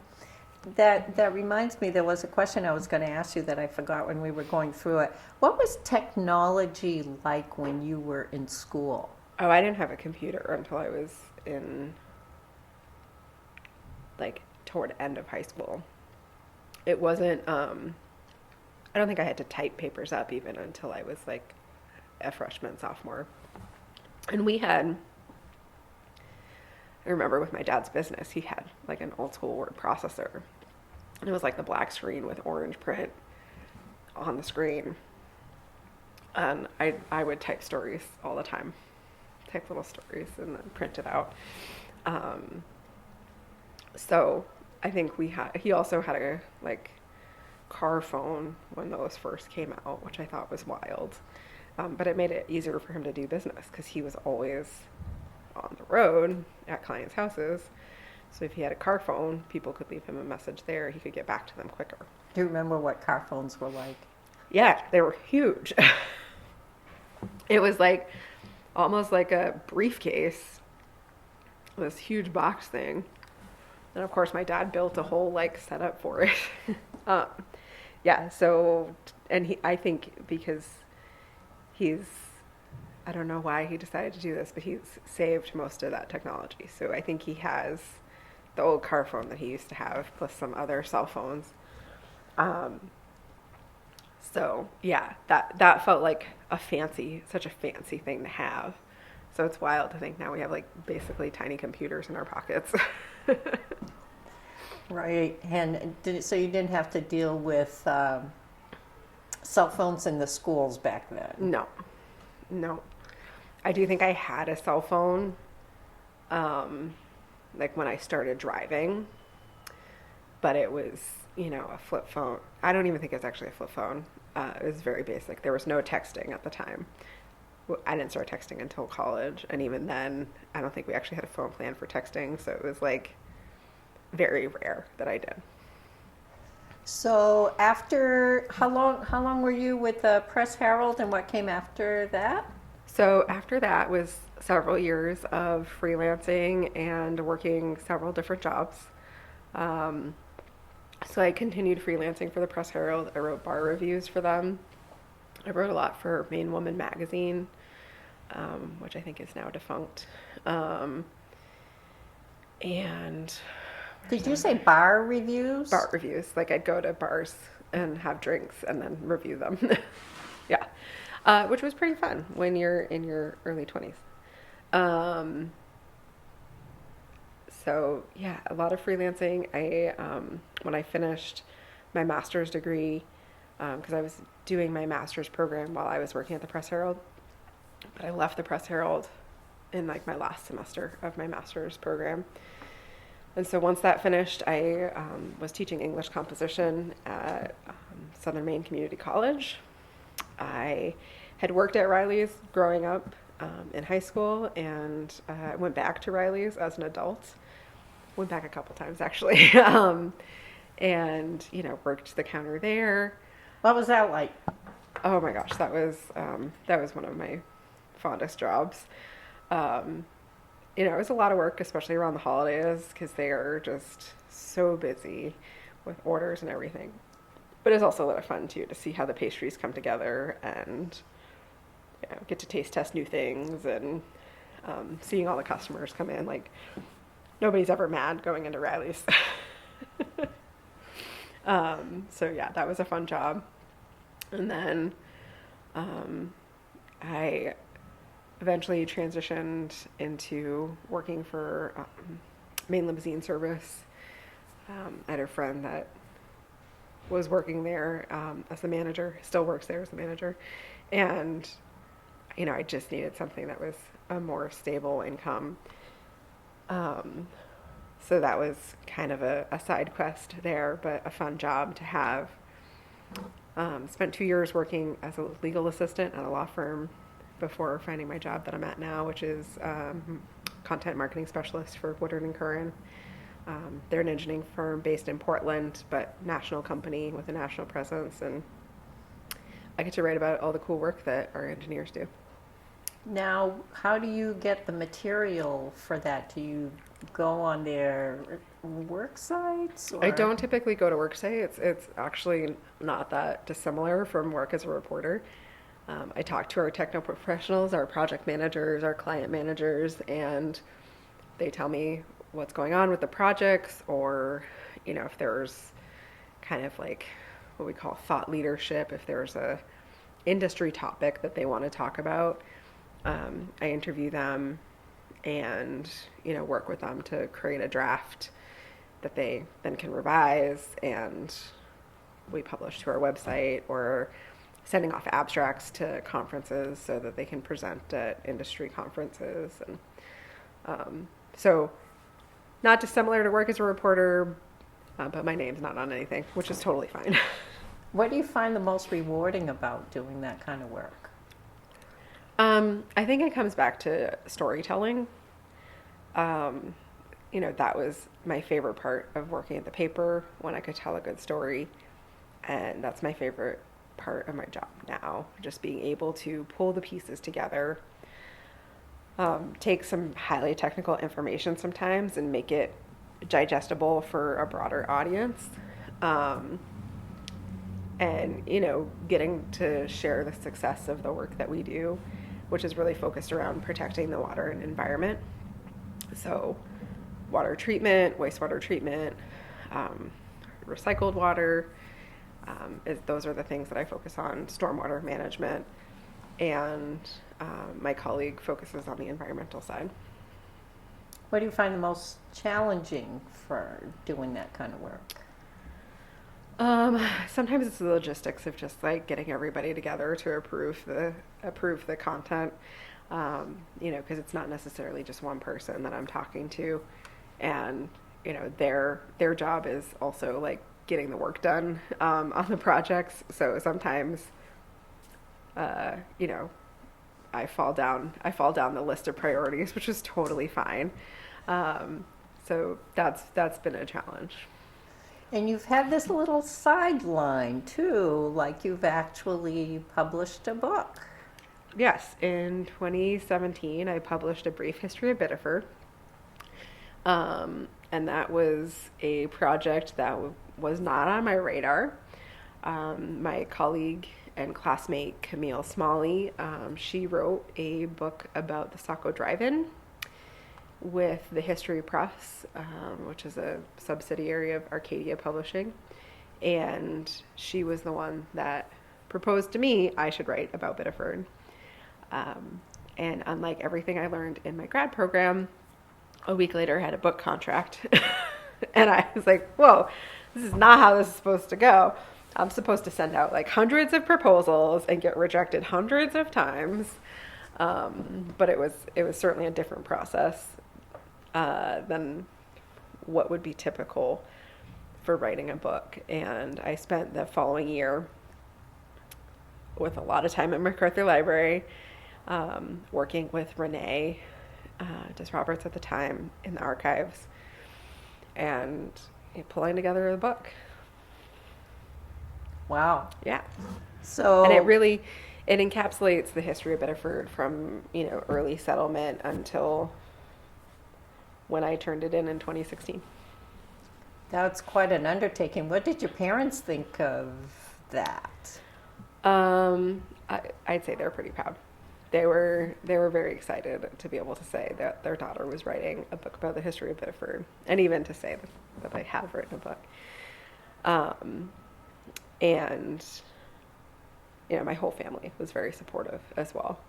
Speaker 1: That reminds me, there was a question I was going to ask you that I forgot when we were going through it. What was technology like when you were in school?
Speaker 2: Oh, I didn't have a computer until I was in, like, toward end of high school. It wasn't, I don't think I had to type papers up even until I was, like, a freshman, sophomore. And I remember with my dad's business, he had, like, an old school word processor. And it was, like, the black screen with orange print on the screen. And I would type stories all the time. Type little stories and then print it out. So I think he also had a, like, car phone when those first came out, which I thought was wild. But it made it easier for him to do business because he was always on the road at clients' houses. So if he had a car phone, people could leave him a message there. He could get back to them quicker.
Speaker 1: Do you remember what car phones were like?
Speaker 2: Yeah, they were huge. It was like almost like a briefcase, this huge box thing. And of course, my dad built a whole like setup for it. Yeah, so, and I think because I don't know why he decided to do this, but he's saved most of that technology. So I think he has the old car phone that he used to have, plus some other cell phones. So yeah, that felt like such a fancy thing to have. So it's wild to think now we have like basically tiny computers in our pockets.
Speaker 1: Right, and so you didn't have to deal with cell phones in the schools back then?
Speaker 2: No. I do think I had a cell phone, like when I started driving, but it was, a flip phone. I don't even think it was actually a flip phone. It was very basic. There was no texting at the time. I didn't start texting until college, and even then, I don't think we actually had a phone plan for texting, so it was like very rare that I did.
Speaker 1: So after, how long were you with the Press Herald, and what came after that?
Speaker 2: So after that was several years of freelancing and working several different jobs. So I continued freelancing for the Press Herald. I wrote bar reviews for them. I wrote a lot for Maine Woman magazine, which I think is now defunct. And
Speaker 1: Did you say bar reviews?
Speaker 2: Bar reviews. Like I'd go to bars and have drinks and then review them. Yeah. Which was pretty fun when you're in your early 20s. So yeah, a lot of freelancing. When I finished my master's degree, because I was doing my master's program while I was working at the Press Herald, but I left the Press Herald in like my last semester of my master's program. And so once that finished, I was teaching English composition at Southern Maine Community College. I had worked at Riley's growing up in high school, and I went back to Riley's as an adult. Went back a couple times actually, and worked the counter there.
Speaker 1: What was that like?
Speaker 2: Oh my gosh, that was one of my fondest jobs. It was a lot of work, especially around the holidays, because they are just so busy with orders and everything. But it's also a lot of fun too to see how the pastries come together and get to taste test new things and seeing all the customers come in. Like nobody's ever mad going into Riley's. So yeah, that was a fun job. And then I eventually transitioned into working for Main Limousine Service. I had a friend that was working there as the manager, still works there as the manager. And, I just needed something that was a more stable income. So that was kind of a side quest there, but a fun job to have. Spent 2 years working as a legal assistant at a law firm before finding my job that I'm at now, which is content marketing specialist for Woodard & Curran. They're an engineering firm based in Portland, but national company with a national presence, and I get to write about all the cool work that our engineers do.
Speaker 1: Now, how do you get the material for that? Do you go on their work sites? Or?
Speaker 2: I don't typically go to work sites. It's actually not that dissimilar from work as a reporter. I talk to our techno professionals, our project managers, our client managers, and they tell me what's going on with the projects, or if there's kind of like what we call thought leadership, if there's a industry topic that they want to talk about. I interview them and work with them to create a draft that they then can revise, and we publish to our website, or sending off abstracts to conferences so that they can present at industry conferences. And so not dissimilar to work as a reporter, but my name's not on anything, which is totally fine.
Speaker 1: What do you find the most rewarding about doing that kind of work?
Speaker 2: I think it comes back to storytelling. That was my favorite part of working at the paper, when I could tell a good story. And that's my favorite part of my job now, just being able to pull the pieces together, take some highly technical information sometimes and make it digestible for a broader audience. And getting to share the success of the work that we do, which is really focused around protecting the water and environment. So water treatment, wastewater treatment, recycled water, those are the things that I focus on. Stormwater management, and my colleague focuses on the environmental side.
Speaker 1: What do you find the most challenging for doing that kind of work?
Speaker 2: Sometimes it's the logistics of just like getting everybody together to approve the content, because it's not necessarily just one person that I'm talking to, and their job is also like getting the work done on the projects. So sometimes, I fall down the list of priorities, which is totally fine. So that's been a challenge.
Speaker 1: And you've had this little sideline too, like you've actually published a book.
Speaker 2: Yes, in 2017, I published a Brief History of Biddeford. And that was a project that was not on my radar. My colleague and classmate, Camille Smalley, she wrote a book about the Saco Drive-In with the History Press, which is a subsidiary of Arcadia Publishing. And she was the one that proposed to me I should write about Biddeford. And unlike everything I learned in my grad program, a week later I had a book contract. And I was like, whoa, this is not how this is supposed to go. I'm supposed to send out like hundreds of proposals and get rejected hundreds of times. But it was certainly a different process than what would be typical for writing a book. And I spent the following year with a lot of time at McArthur Library, working with Renee Roberts at the time in the archives, and pulling together the book.
Speaker 1: Wow.
Speaker 2: Yeah.
Speaker 1: So
Speaker 2: And it encapsulates the history of Biddeford from, early settlement until when I turned it in 2016.
Speaker 1: that's quite an undertaking. What did your parents think of that?
Speaker 2: I'd say they're pretty proud. They were very excited to be able to say that their daughter was writing a book about the history of Biddeford, and even to say that I have written a book. And my whole family was very supportive as well.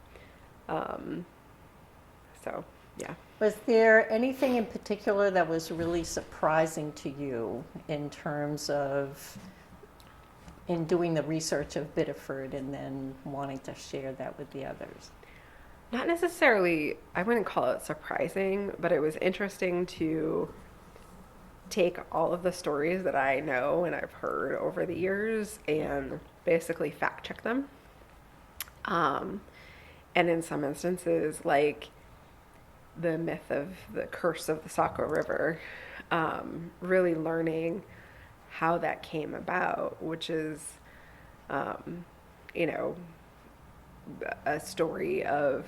Speaker 2: So yeah.
Speaker 1: Was there anything in particular that was really surprising to you in terms of in doing the research of Biddeford and then wanting to share that with the others?
Speaker 2: Not necessarily, I wouldn't call it surprising, but it was interesting to take all of the stories that I know and I've heard over the years and basically fact check them. And in some instances, like the myth of the curse of the Saco River, really learning how that came about, which is, a story of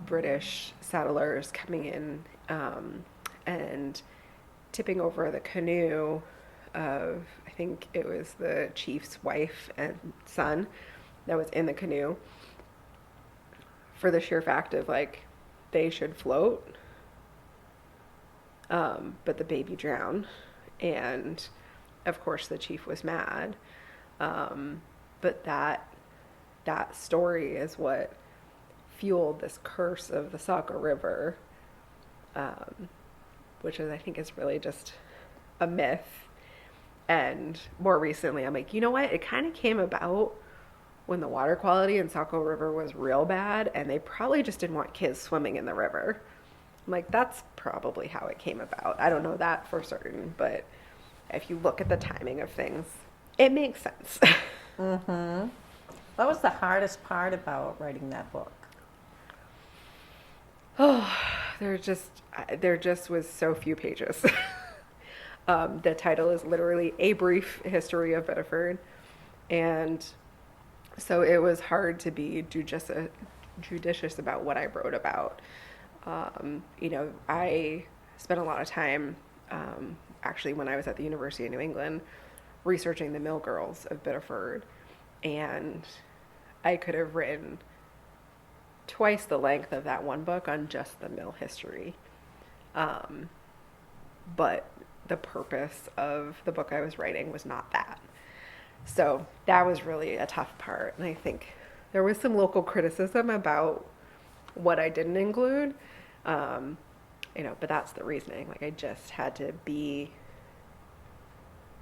Speaker 2: British settlers coming in and tipping over the canoe of, I think it was the chief's wife and son that was in the canoe, for the sheer fact of they should float, but the baby drowned, and of course the chief was mad, but that story is what fueled this curse of the Saco River, which I think is really just a myth. And more recently, I'm like, you know what? It kind of came about when the water quality in Saco River was real bad, and they probably just didn't want kids swimming in the river. I'm like, that's probably how it came about. I don't know that for certain, but if you look at the timing of things, it makes sense.
Speaker 1: Mm-hmm. What was the hardest part about writing that book?
Speaker 2: Oh, there just was so few pages. The title is literally A Brief History of Biddeford, and so it was hard to be judicious about what I wrote about. I spent a lot of time, actually, when I was at the University of New England, researching the mill girls of Biddeford, and I could have written twice the length of that one book on just the mill history. But the purpose of the book I was writing was not that. So that was really a tough part. And I think there was some local criticism about what I didn't include. But that's the reasoning. I just had to be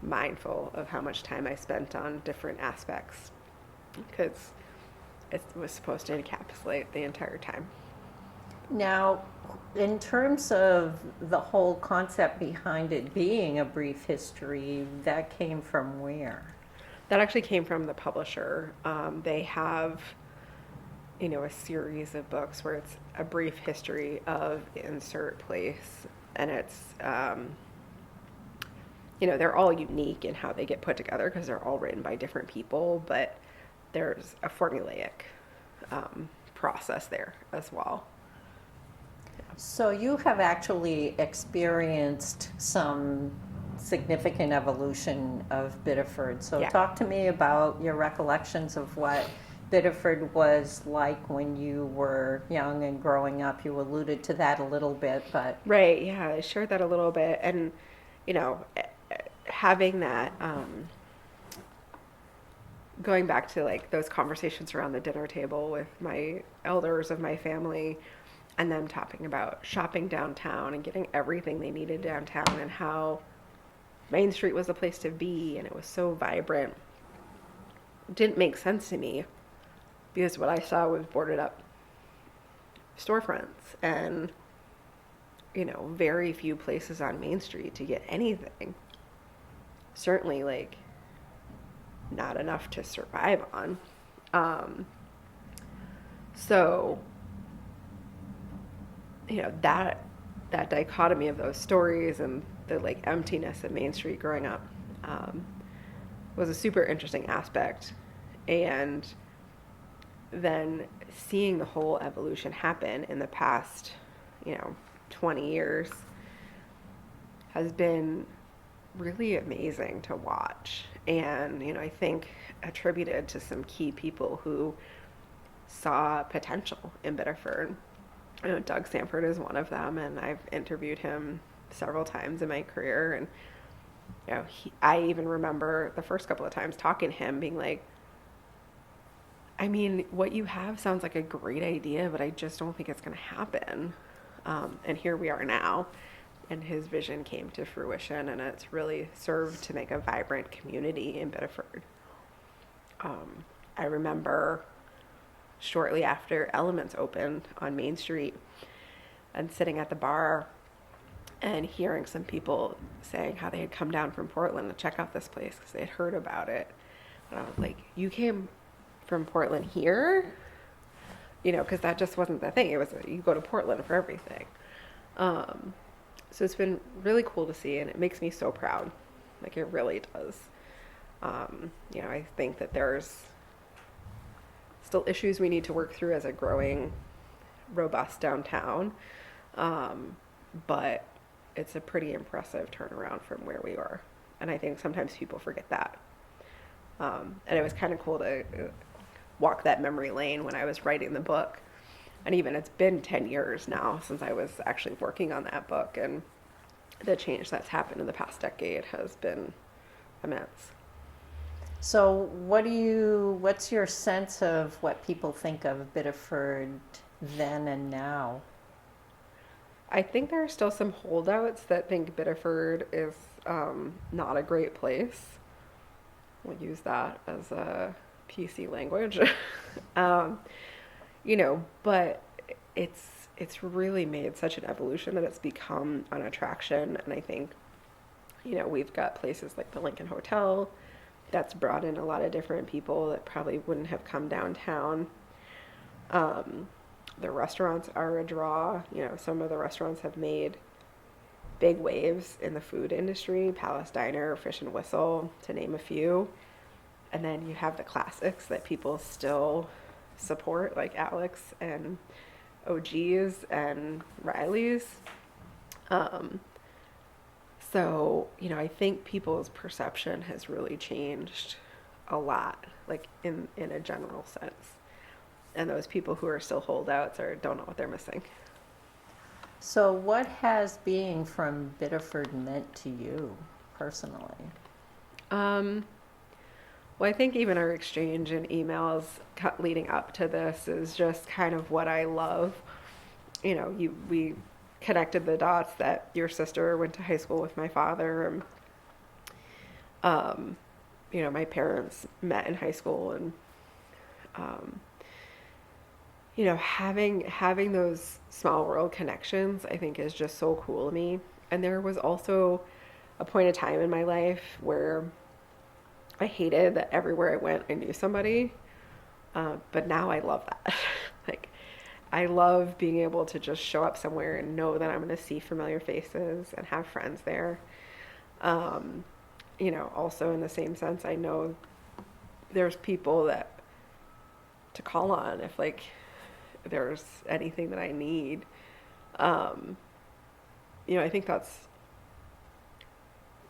Speaker 2: mindful of how much time I spent on different aspects, because it was supposed to encapsulate the entire time.
Speaker 1: Now, in terms of the whole concept behind it being a brief history, that came from where?
Speaker 2: That actually came from the publisher. They have, a series of books where it's a brief history of insert place, and it's, they're all unique in how they get put together because they're all written by different people, but there's a formulaic process there as well.
Speaker 1: So you have actually experienced some significant evolution of Biddeford. So
Speaker 2: Yeah.
Speaker 1: talk to me about your recollections of what Biddeford was like when you were young and growing up. You alluded to that a little bit, but...
Speaker 2: Right, yeah, I shared that a little bit. And, having that, going back to those conversations around the dinner table with my elders of my family, and them talking about shopping downtown and getting everything they needed downtown, and how Main Street was the place to be and it was so vibrant. It didn't make sense to me because what I saw was boarded up storefronts and, very few places on Main Street to get anything. Certainly not enough to survive on. Um, so, that dichotomy of those stories and the like emptiness of Main Street growing up um, was a super interesting aspect. And then seeing the whole evolution happen in the past, 20 years has been really amazing to watch. And, I think attributed to some key people who saw potential in Biddeford. Doug Sanford is one of them, and I've interviewed him several times in my career. And, I even remember the first couple of times talking to him being like, I mean, what you have sounds like a great idea, but I just don't think it's going to happen. And here we are now. And his vision came to fruition, and it's really served to make a vibrant community in Biddeford. I remember shortly after Elements opened on Main Street and sitting at the bar and hearing some people saying how they had come down from Portland to check out this place because they had heard about it. And I was like, you came from Portland here? Because that just wasn't the thing. It was, you go to Portland for everything. So it's been really cool to see, and it makes me so proud. Like, it really does. I think that there's still issues we need to work through as a growing, robust downtown. But it's a pretty impressive turnaround from where we were. And I think sometimes people forget that. And it was kind of cool to walk that memory lane when I was writing the book. And even it's been 10 years now since I was actually working on that book. And the change that's happened in the past decade has been immense.
Speaker 1: So what's your sense of what people think of Biddeford then and now?
Speaker 2: I think there are still some holdouts that think Biddeford is not a great place. We'll use that as a PC language. But it's really made such an evolution that it's become an attraction. And I think, we've got places like the Lincoln Hotel that's brought in a lot of different people that probably wouldn't have come downtown. The restaurants are a draw. Some of the restaurants have made big waves in the food industry, Palace Diner, Fish and Whistle, to name a few. And then you have the classics that people still support, like Alex and OG's and Riley's. So, I think people's perception has really changed a lot, like in a general sense. And those people who are still holdouts or don't know what they're missing.
Speaker 1: So what has being from Biddeford meant to you personally?
Speaker 2: Well, I think even our exchange in emails leading up to this is just kind of what I love. We connected the dots that your sister went to high school with my father, and my parents met in high school, and having those small world connections, I think, is just so cool to me. And there was also a point of time in my life where I hated that everywhere I went, I knew somebody. But now I love that. Like, I love being able to just show up somewhere and know that I'm going to see familiar faces and have friends there. Also in the same sense, I know there's people that to call on if there's anything that I need. I think that's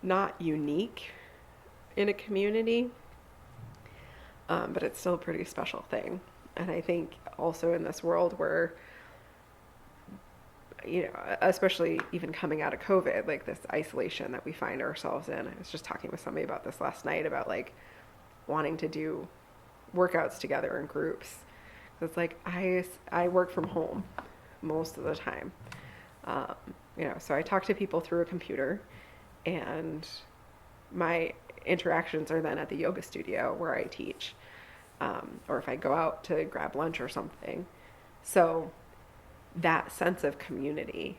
Speaker 2: not unique in a community, but it's still a pretty special thing. And I think also in this world where, especially even coming out of COVID, like this isolation that we find ourselves in. I was just talking with somebody about this last night about wanting to do workouts together in groups. It's like I work from home most of the time. So I talk to people through a computer, and my interactions are then at the yoga studio where I teach, or if I go out to grab lunch or something. So that sense of community,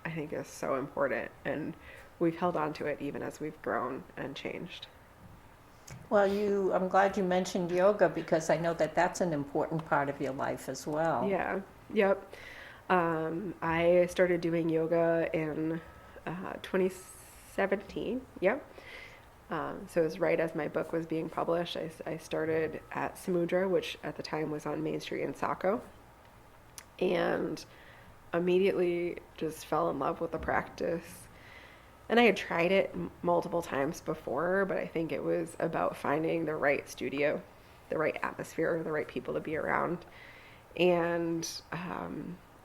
Speaker 2: I think, is so important, and we've held on to it even as we've grown and changed.
Speaker 1: Well, I'm glad you mentioned yoga because I know that that's an important part of your life as well.
Speaker 2: Yeah, yep. I started doing yoga in 2017. Yep. So it was right as my book was being published. I started at Samudra, which at the time was on Main Street in Saco, and immediately just fell in love with the practice. And I had tried it multiple times before, but I think it was about finding the right studio, the right atmosphere, the right people to be around. And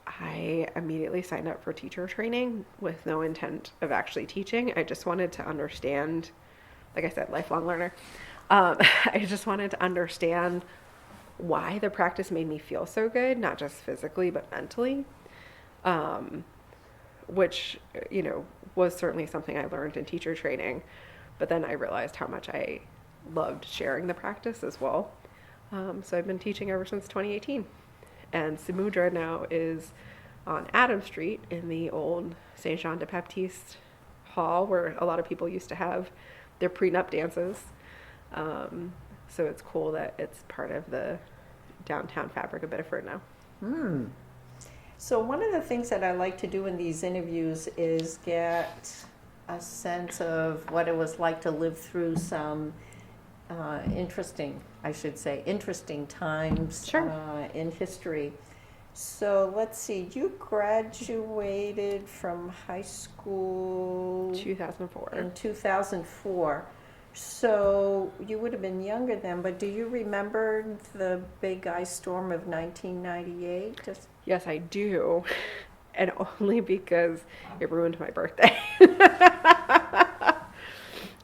Speaker 2: I immediately signed up for teacher training with no intent of actually teaching. I just wanted to understand, like I said, lifelong learner. I just wanted to understand why the practice made me feel so good, not just physically, but mentally. Um, which, was certainly something I learned in teacher training. But then I realized how much I loved sharing the practice as well. So I've been teaching ever since 2018. And Samudra now is on Adam Street in the old Saint Jean de Baptiste hall where a lot of people used to have their prenup dances. So it's cool that it's part of the downtown fabric of Biddeford now.
Speaker 1: So one of the things that I like to do in these interviews is get a sense of what it was like to live through some interesting times
Speaker 2: Sure.
Speaker 1: In history. So let's see, you graduated from high school
Speaker 2: 2004.
Speaker 1: in 2004. So you would have been younger then, but do you remember the big ice storm of 1998?
Speaker 2: Yes, I do. And only because it ruined my birthday.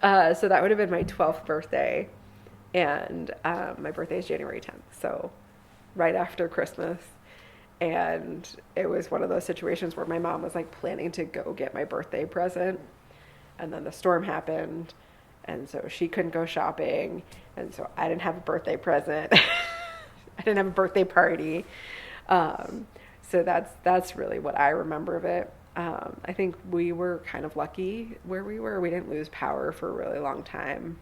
Speaker 2: So that would have been my 12th birthday. And my birthday is January 10th. So right after Christmas. And it was one of those situations where my mom was like planning to go get my birthday present. And then the storm happened. And so she couldn't go shopping. And so I didn't have a birthday present. I didn't have a birthday party. So that's really what I remember of it. I think we were kind of lucky where we were. We didn't lose power for a really long time.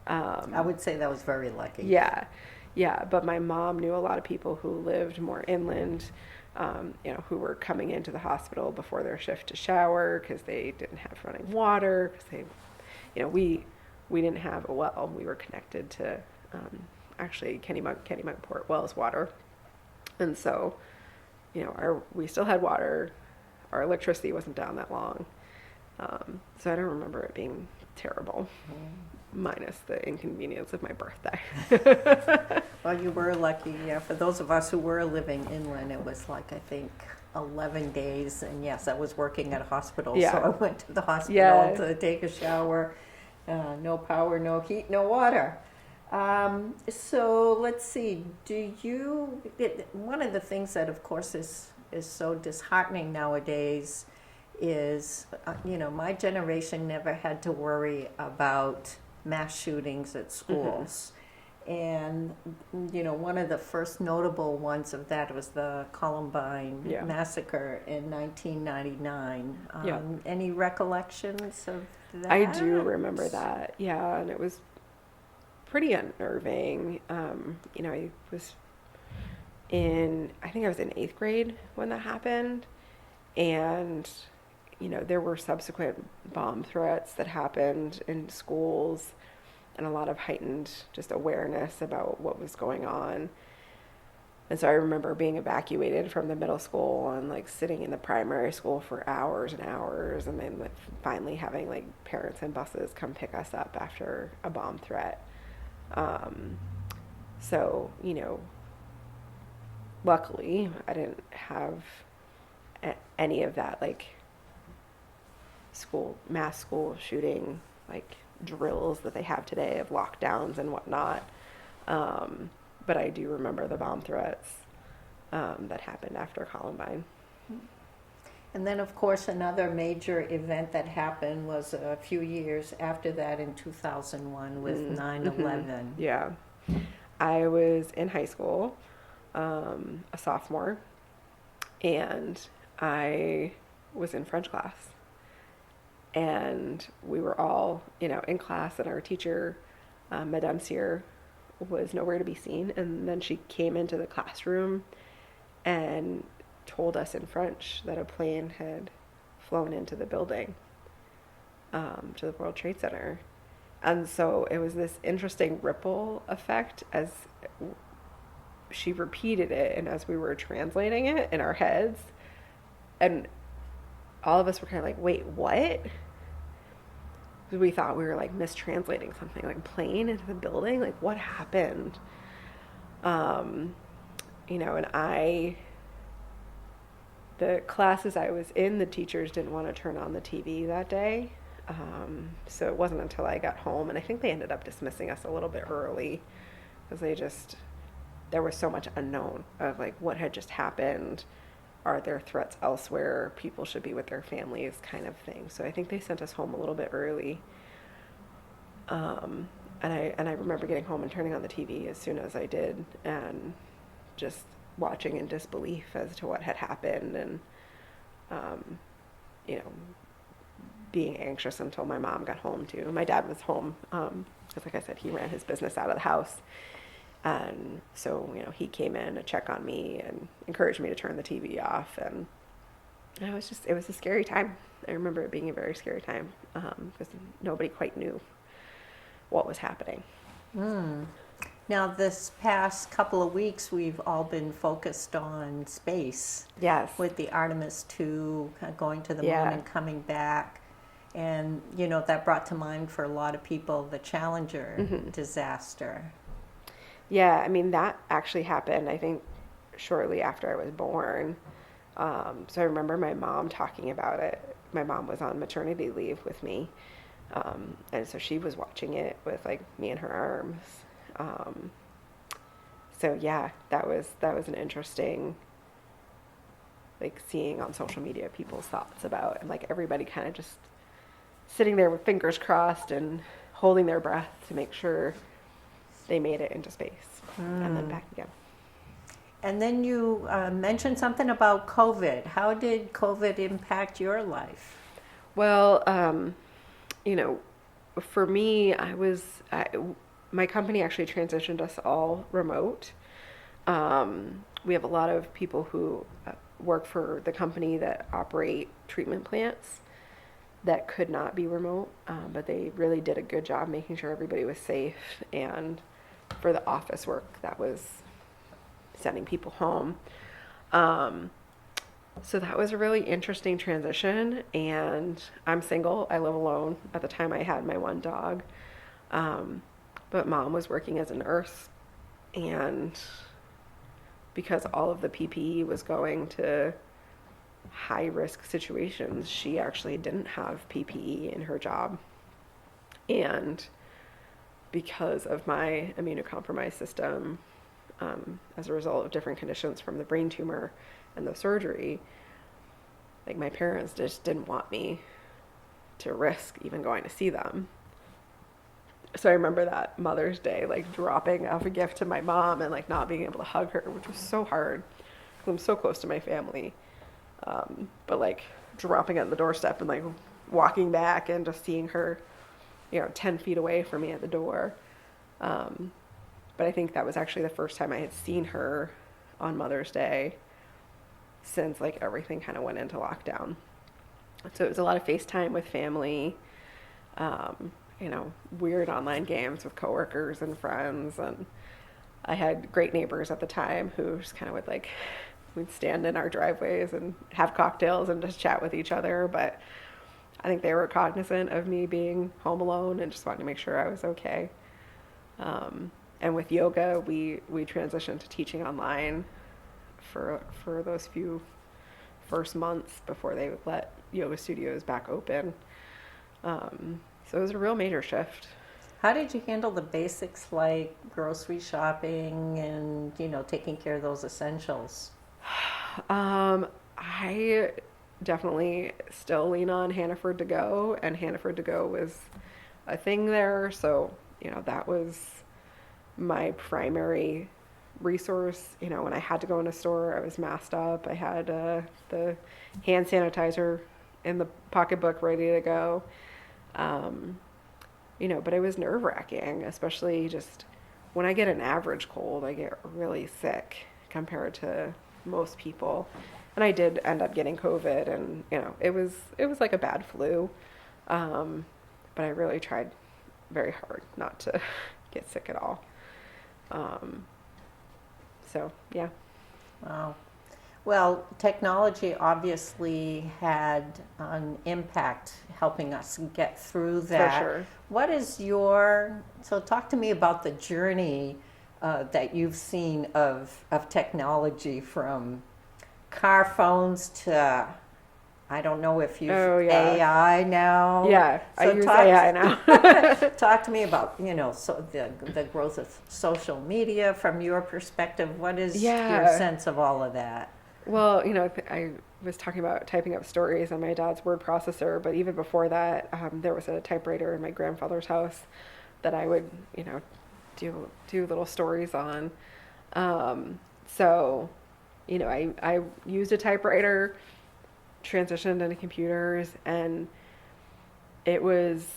Speaker 1: I would say that was very lucky.
Speaker 2: Yeah. Yeah. But my mom knew a lot of people who lived more inland, who were coming into the hospital before their shift to shower because they didn't have running water. Because we didn't have a well. We were connected to actually Kennymunk Port Wells water. And so, we still had water. Our electricity wasn't down that long. So I don't remember it being terrible, minus the inconvenience of my birthday.
Speaker 1: Well, you were lucky. Yeah, for those of us who were living inland, it was like, I think, 11 days. And yes, I was working at a hospital,
Speaker 2: Yeah.
Speaker 1: so I went to the hospital
Speaker 2: Yeah.
Speaker 1: to take a shower. No power, no heat, no water. So let's see, one of the things that of course is so disheartening nowadays is, my generation never had to worry about mass shootings at schools. And, one of the first notable ones of that was the Columbine
Speaker 2: Yeah.
Speaker 1: massacre in 1999.
Speaker 2: Yeah.
Speaker 1: Any recollections of that?
Speaker 2: I do remember that. Yeah, and it was pretty unnerving. I think I was in 8th grade when that happened. And, there were subsequent bomb threats that happened in schools and a lot of heightened just awareness about what was going on. And so I remember being evacuated from the middle school and like sitting in the primary school for hours and hours, and then finally having like parents and buses come pick us up after a bomb threat. So, luckily I didn't have any of that like mass school shooting like drills that they have today of lockdowns and whatnot. But I do remember the bomb threats that happened after Columbine.
Speaker 1: And then, of course, another major event that happened was a few years after that in 2001 with 9/11.
Speaker 2: Yeah. I was in high school, a sophomore, and I was in French class. And we were all, in class, and our teacher Madame Cyr was nowhere to be seen. And then she came into the classroom and told us in French that a plane had flown into the building, to the World Trade Center. And so it was this interesting ripple effect as she repeated it and as we were translating it in our heads. And all of us were kind of like, wait, what? Because we thought we were like mistranslating something, like plane into the building. Like, what happened? And the classes I was in, the teachers didn't want to turn on the TV that day. So it wasn't until I got home, and I think they ended up dismissing us a little bit early because there was so much unknown of like what had just happened. Are there threats elsewhere? People should be with their families, kind of thing. So I think they sent us home a little bit early. And I remember getting home and turning on the TV as soon as I did, and just watching in disbelief as to what had happened, and being anxious until my mom got home too. My dad was home because, like I said, he ran his business out of the house. And so, he came in to check on me and encouraged me to turn the TV off. And it was a scary time. I remember it being a very scary time because nobody quite knew what was happening.
Speaker 1: Now, this past couple of weeks, we've all been focused on space.
Speaker 2: Yes.
Speaker 1: With the Artemis 2 going to the
Speaker 2: Yeah.
Speaker 1: moon and coming back. And, that brought to mind for a lot of people the Challenger disaster.
Speaker 2: Yeah, I mean, that actually happened, I think, shortly after I was born. So I remember my mom talking about it. My mom was on maternity leave with me. And so she was watching it with, like, me in her arms. So, yeah, that was an interesting, like, seeing on social media people's thoughts about, and, like, everybody kind of just sitting there with fingers crossed and holding their breath to make sure they made it into space and then back again.
Speaker 1: And then you mentioned something about COVID. How did COVID impact your life?
Speaker 2: Well, for me, my company actually transitioned us all remote. We have a lot of people who work for the company that operate treatment plants that could not be remote, but they really did a good job making sure everybody was safe. And for the office work, that was sending people home. So that was a really interesting transition. And I'm single. I live alone. At the time, I had my one dog. But mom was working as a nurse. And because all of the PPE was going to high-risk situations, she actually didn't have PPE in her job. And because of my immunocompromised system, as a result of different conditions from the brain tumor and the surgery, like, my parents just didn't want me to risk even going to see them. So I remember that Mother's Day, like, dropping off a gift to my mom and, like, not being able to hug her, which was so hard because I'm so close to my family. But, like, dropping it on the doorstep and, like, walking back and just seeing her, 10 feet away from me at the door. But I think that was actually the first time I had seen her on Mother's Day since, like, everything kind of went into lockdown. So it was a lot of FaceTime with family, weird online games with coworkers and friends. And I had great neighbors at the time who just kind of would, like, we'd stand in our driveways and have cocktails and just chat with each other. But I think they were cognizant of me being home alone and just wanting to make sure I was okay. And with yoga, we transitioned to teaching online for those few first months before they would let yoga studios back open. So it was a real major shift.
Speaker 1: How did you handle the basics like grocery shopping and, taking care of those essentials?
Speaker 2: I definitely still lean on Hannaford to Go, and Hannaford to Go was a thing there. So, that was my primary resource. When I had to go in a store, I was masked up. I had the hand sanitizer in the pocketbook ready to go. but it was nerve-wracking, especially just when I get an average cold, I get really sick compared to most people. And I did end up getting COVID, and it was like a bad flu. But I really tried very hard not to get sick at all. So yeah.
Speaker 1: Wow. Well, technology obviously had an impact helping us get through that.
Speaker 2: For sure.
Speaker 1: What is so talk to me about the journey that you've seen of technology, from car phones to, I don't know if you've AI now.
Speaker 2: Yeah,
Speaker 1: So
Speaker 2: I use AI now.
Speaker 1: talk to me about, so the growth of social media from your perspective. What is your sense of all of that?
Speaker 2: Well, I was talking about typing up stories on my dad's word processor, but even before that, there was a typewriter in my grandfather's house that I would, do little stories on. So, I used a typewriter, transitioned into computers, and it was,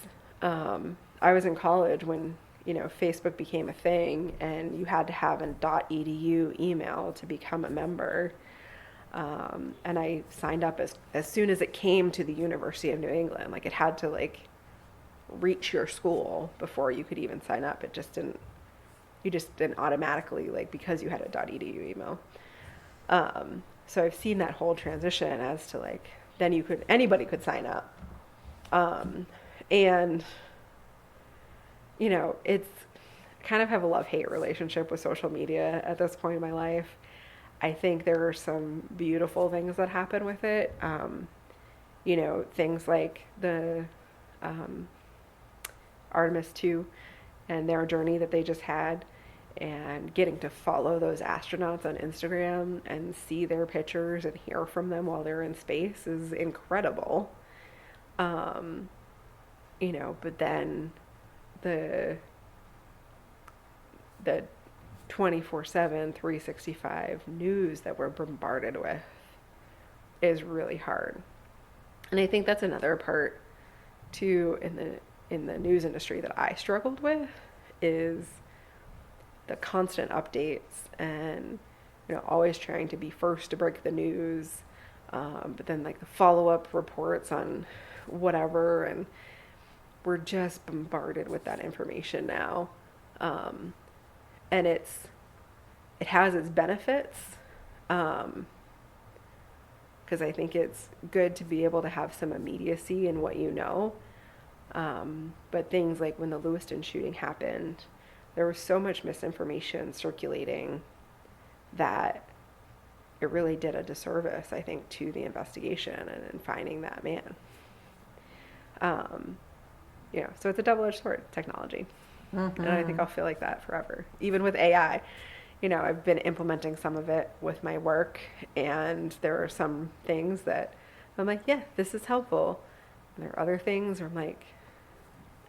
Speaker 2: I was in college when, Facebook became a thing, and you had to have an .edu email to become a member. And I signed up as soon as it came to the University of New England. Like, it had to reach your school before you could even sign up. You just didn't automatically, because you had a .edu email. So I've seen that whole transition as to then anybody could sign up. And it's kind of have a love-hate relationship with social media at this point in my life. I think there are some beautiful things that happen with it. Things like the Artemis 2 and their journey that they just had, and getting to follow those astronauts on Instagram and see their pictures and hear from them while they're in space is incredible. But then the 24/7, 365 news that we're bombarded with is really hard. And I think that's another part too in the news industry that I struggled with, is the constant updates and always trying to be first to break the news, but then the follow-up reports on whatever, and we're just bombarded with that information now. And it has its benefits, because I think it's good to be able to have some immediacy in what you know. But things like when the Lewiston shooting happened, there was so much misinformation circulating that it really did a disservice, I think, to the investigation and finding that man. So it's a double-edged sword, technology. Mm-hmm. And I think I'll feel like that forever. Even with AI, I've been implementing some of it with my work, and there are some things that I'm like, yeah, this is helpful. And there are other things where I'm like,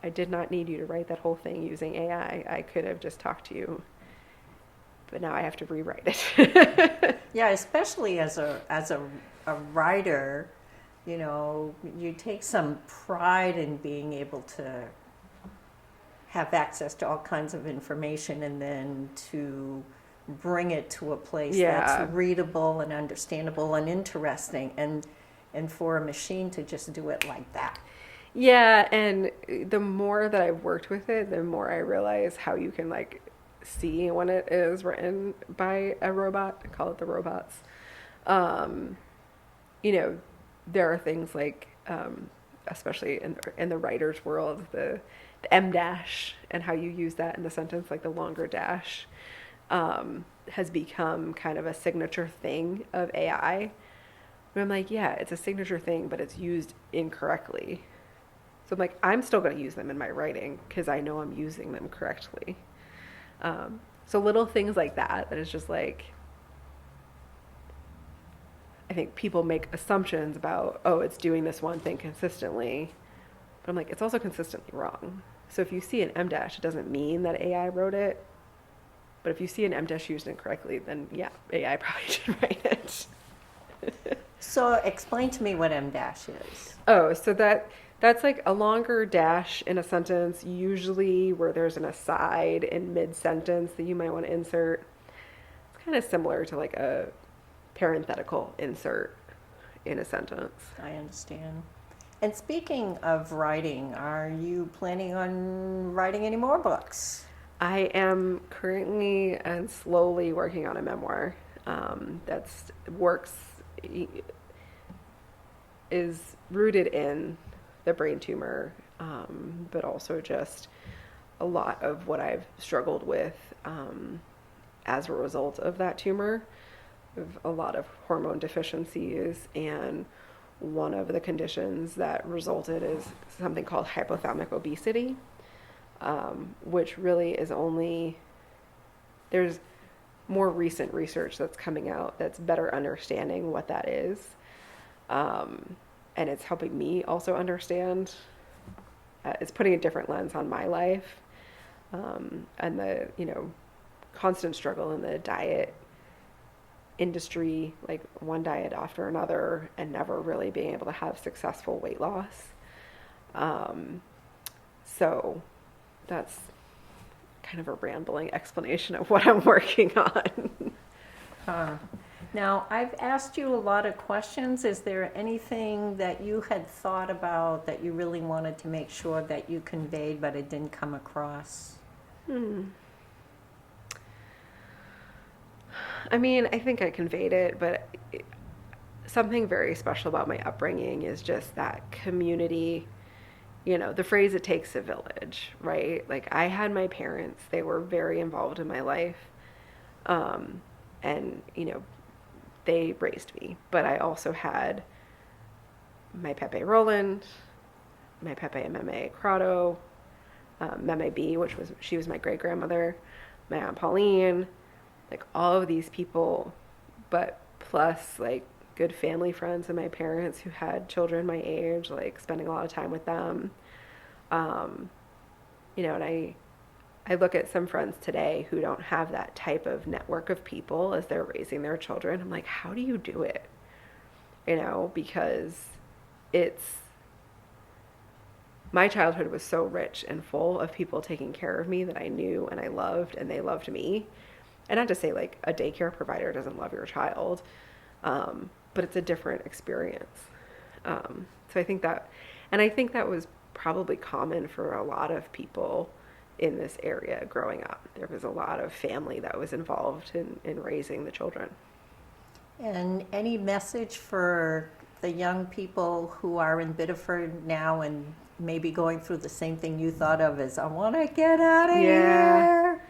Speaker 2: I did not need you to write that whole thing using AI. I could have just talked to you, but now I have to rewrite it.
Speaker 1: Yeah, especially as a writer, you take some pride in being able to have access to all kinds of information, and then to bring it to a place that's readable and understandable and interesting, and for a machine to just do it like that.
Speaker 2: Yeah, and the more that I've worked with it, the more I realize how you can see when it is written by a robot. I call it the robots. There are things especially in the writer's world, the M dash and how you use that in the sentence, the longer dash, has become kind of a signature thing of AI. And I'm like, yeah, it's a signature thing, but it's used incorrectly. So I'm like, I'm still going to use them in my writing because I know I'm using them correctly. So little things like that is just I think people make assumptions about, it's doing this one thing consistently. But I'm like, it's also consistently wrong. So if you see an M dash, it doesn't mean that AI wrote it. But if you see an M dash used incorrectly, then yeah, AI probably should write it.
Speaker 1: So explain to me what M dash is.
Speaker 2: Oh, so That's like a longer dash in a sentence, usually where there's an aside in mid-sentence that you might want to insert. It's kind of similar to like a parenthetical insert in a sentence.
Speaker 1: I understand. And speaking of writing, are you planning on writing any more books?
Speaker 2: I am currently and slowly working on a memoir that's works is rooted in the brain tumor, but also just a lot of what I've struggled with as a result of that tumor, of a lot of hormone deficiencies, and one of the conditions that resulted is something called hypothalamic obesity, which really is only, there's more recent research that's coming out that's better understanding what that is. And it's helping me also understand, it's putting a different lens on my life, and the, constant struggle in the diet industry, like one diet after another, and never really being able to have successful weight loss. So that's kind of a rambling explanation of what I'm working on.
Speaker 1: Huh. Now, I've asked you a lot of questions. Is there anything that you had thought about that you really wanted to make sure that you conveyed, but it didn't come across?
Speaker 2: I mean, I think I conveyed it, but something very special about my upbringing is just that community. The phrase, it takes a village, right? Like, I had my parents, they were very involved in my life. And, they raised me. But I also had my Pepe Roland, my Pepe and Meme Crotto, Meme B, she was my great grandmother, my Aunt Pauline, like all of these people, but plus like good family friends of my parents who had children my age, like spending a lot of time with them. And I look at some friends today who don't have that type of network of people as they're raising their children. I'm like, how do you do it? Because my childhood was so rich and full of people taking care of me that I knew and I loved, and they loved me. And not to say like a daycare provider doesn't love your child, but it's a different experience. So I think that was probably common for a lot of people in this area growing up. There was a lot of family that was involved in raising the children.
Speaker 1: And any message for the young people who are in Biddeford now and maybe going through the same thing you thought of as, I want to get out of here?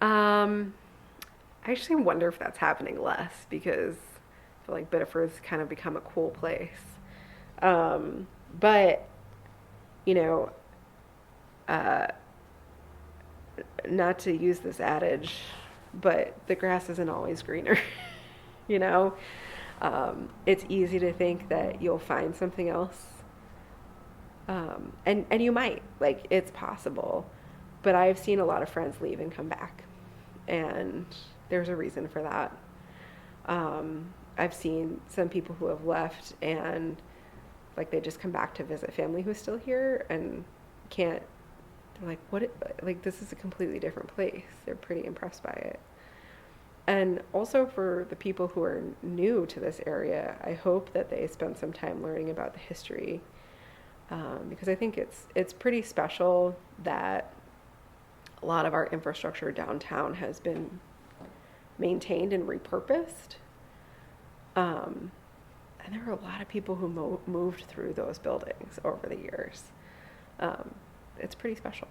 Speaker 2: I actually wonder if that's happening less, because I feel like Biddeford's kind of become a cool place. But, not to use this adage, but the grass isn't always greener. It's easy to think that you'll find something else. And you might, like, it's possible, but I've seen a lot of friends leave and come back, and there's a reason for that. I've seen some people who have left and like they just come back to visit family who's still here and they're like, like, this is a completely different place. They're pretty impressed by it. And also for the people who are new to this area, I hope that they spend some time learning about the history, because I think it's pretty special that a lot of our infrastructure downtown has been maintained and repurposed. And there were a lot of people who moved through those buildings over the years. It's pretty special.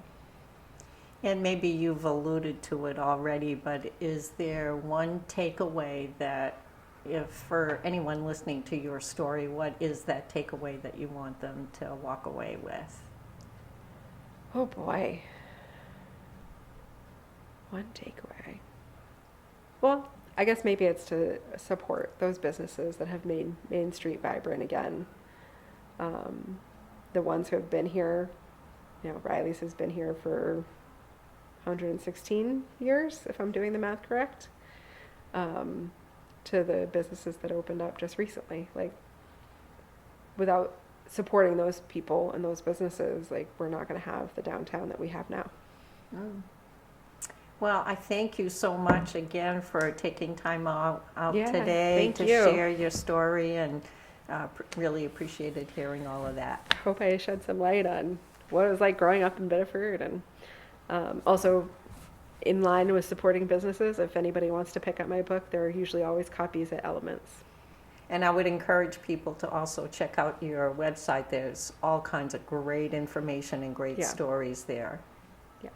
Speaker 1: And maybe you've alluded to it already, but is there one takeaway that, if for anyone listening to your story, what is that takeaway that you want them to walk away with?
Speaker 2: Oh boy. One takeaway. Well, I guess maybe it's to support those businesses that have made Main Street vibrant again. The ones who have been here, Riley's has been here for 116 years, if I'm doing the math correct, to the businesses that opened up just recently. Like, without supporting those people and those businesses, like we're not going to have the downtown that we have now.
Speaker 1: Well, I thank you so much again for taking time out
Speaker 2: Yeah,
Speaker 1: today
Speaker 2: thank
Speaker 1: to
Speaker 2: you.
Speaker 1: share your story, and really appreciated hearing all of that.
Speaker 2: I hope I shed some light on what it was like growing up in Biddeford, and also in line with supporting businesses. If anybody wants to pick up my book, there are usually always copies at Elements.
Speaker 1: And I would encourage people to also check out your website. There's all kinds of great information and great
Speaker 2: Yeah.
Speaker 1: stories there.
Speaker 2: Yeah.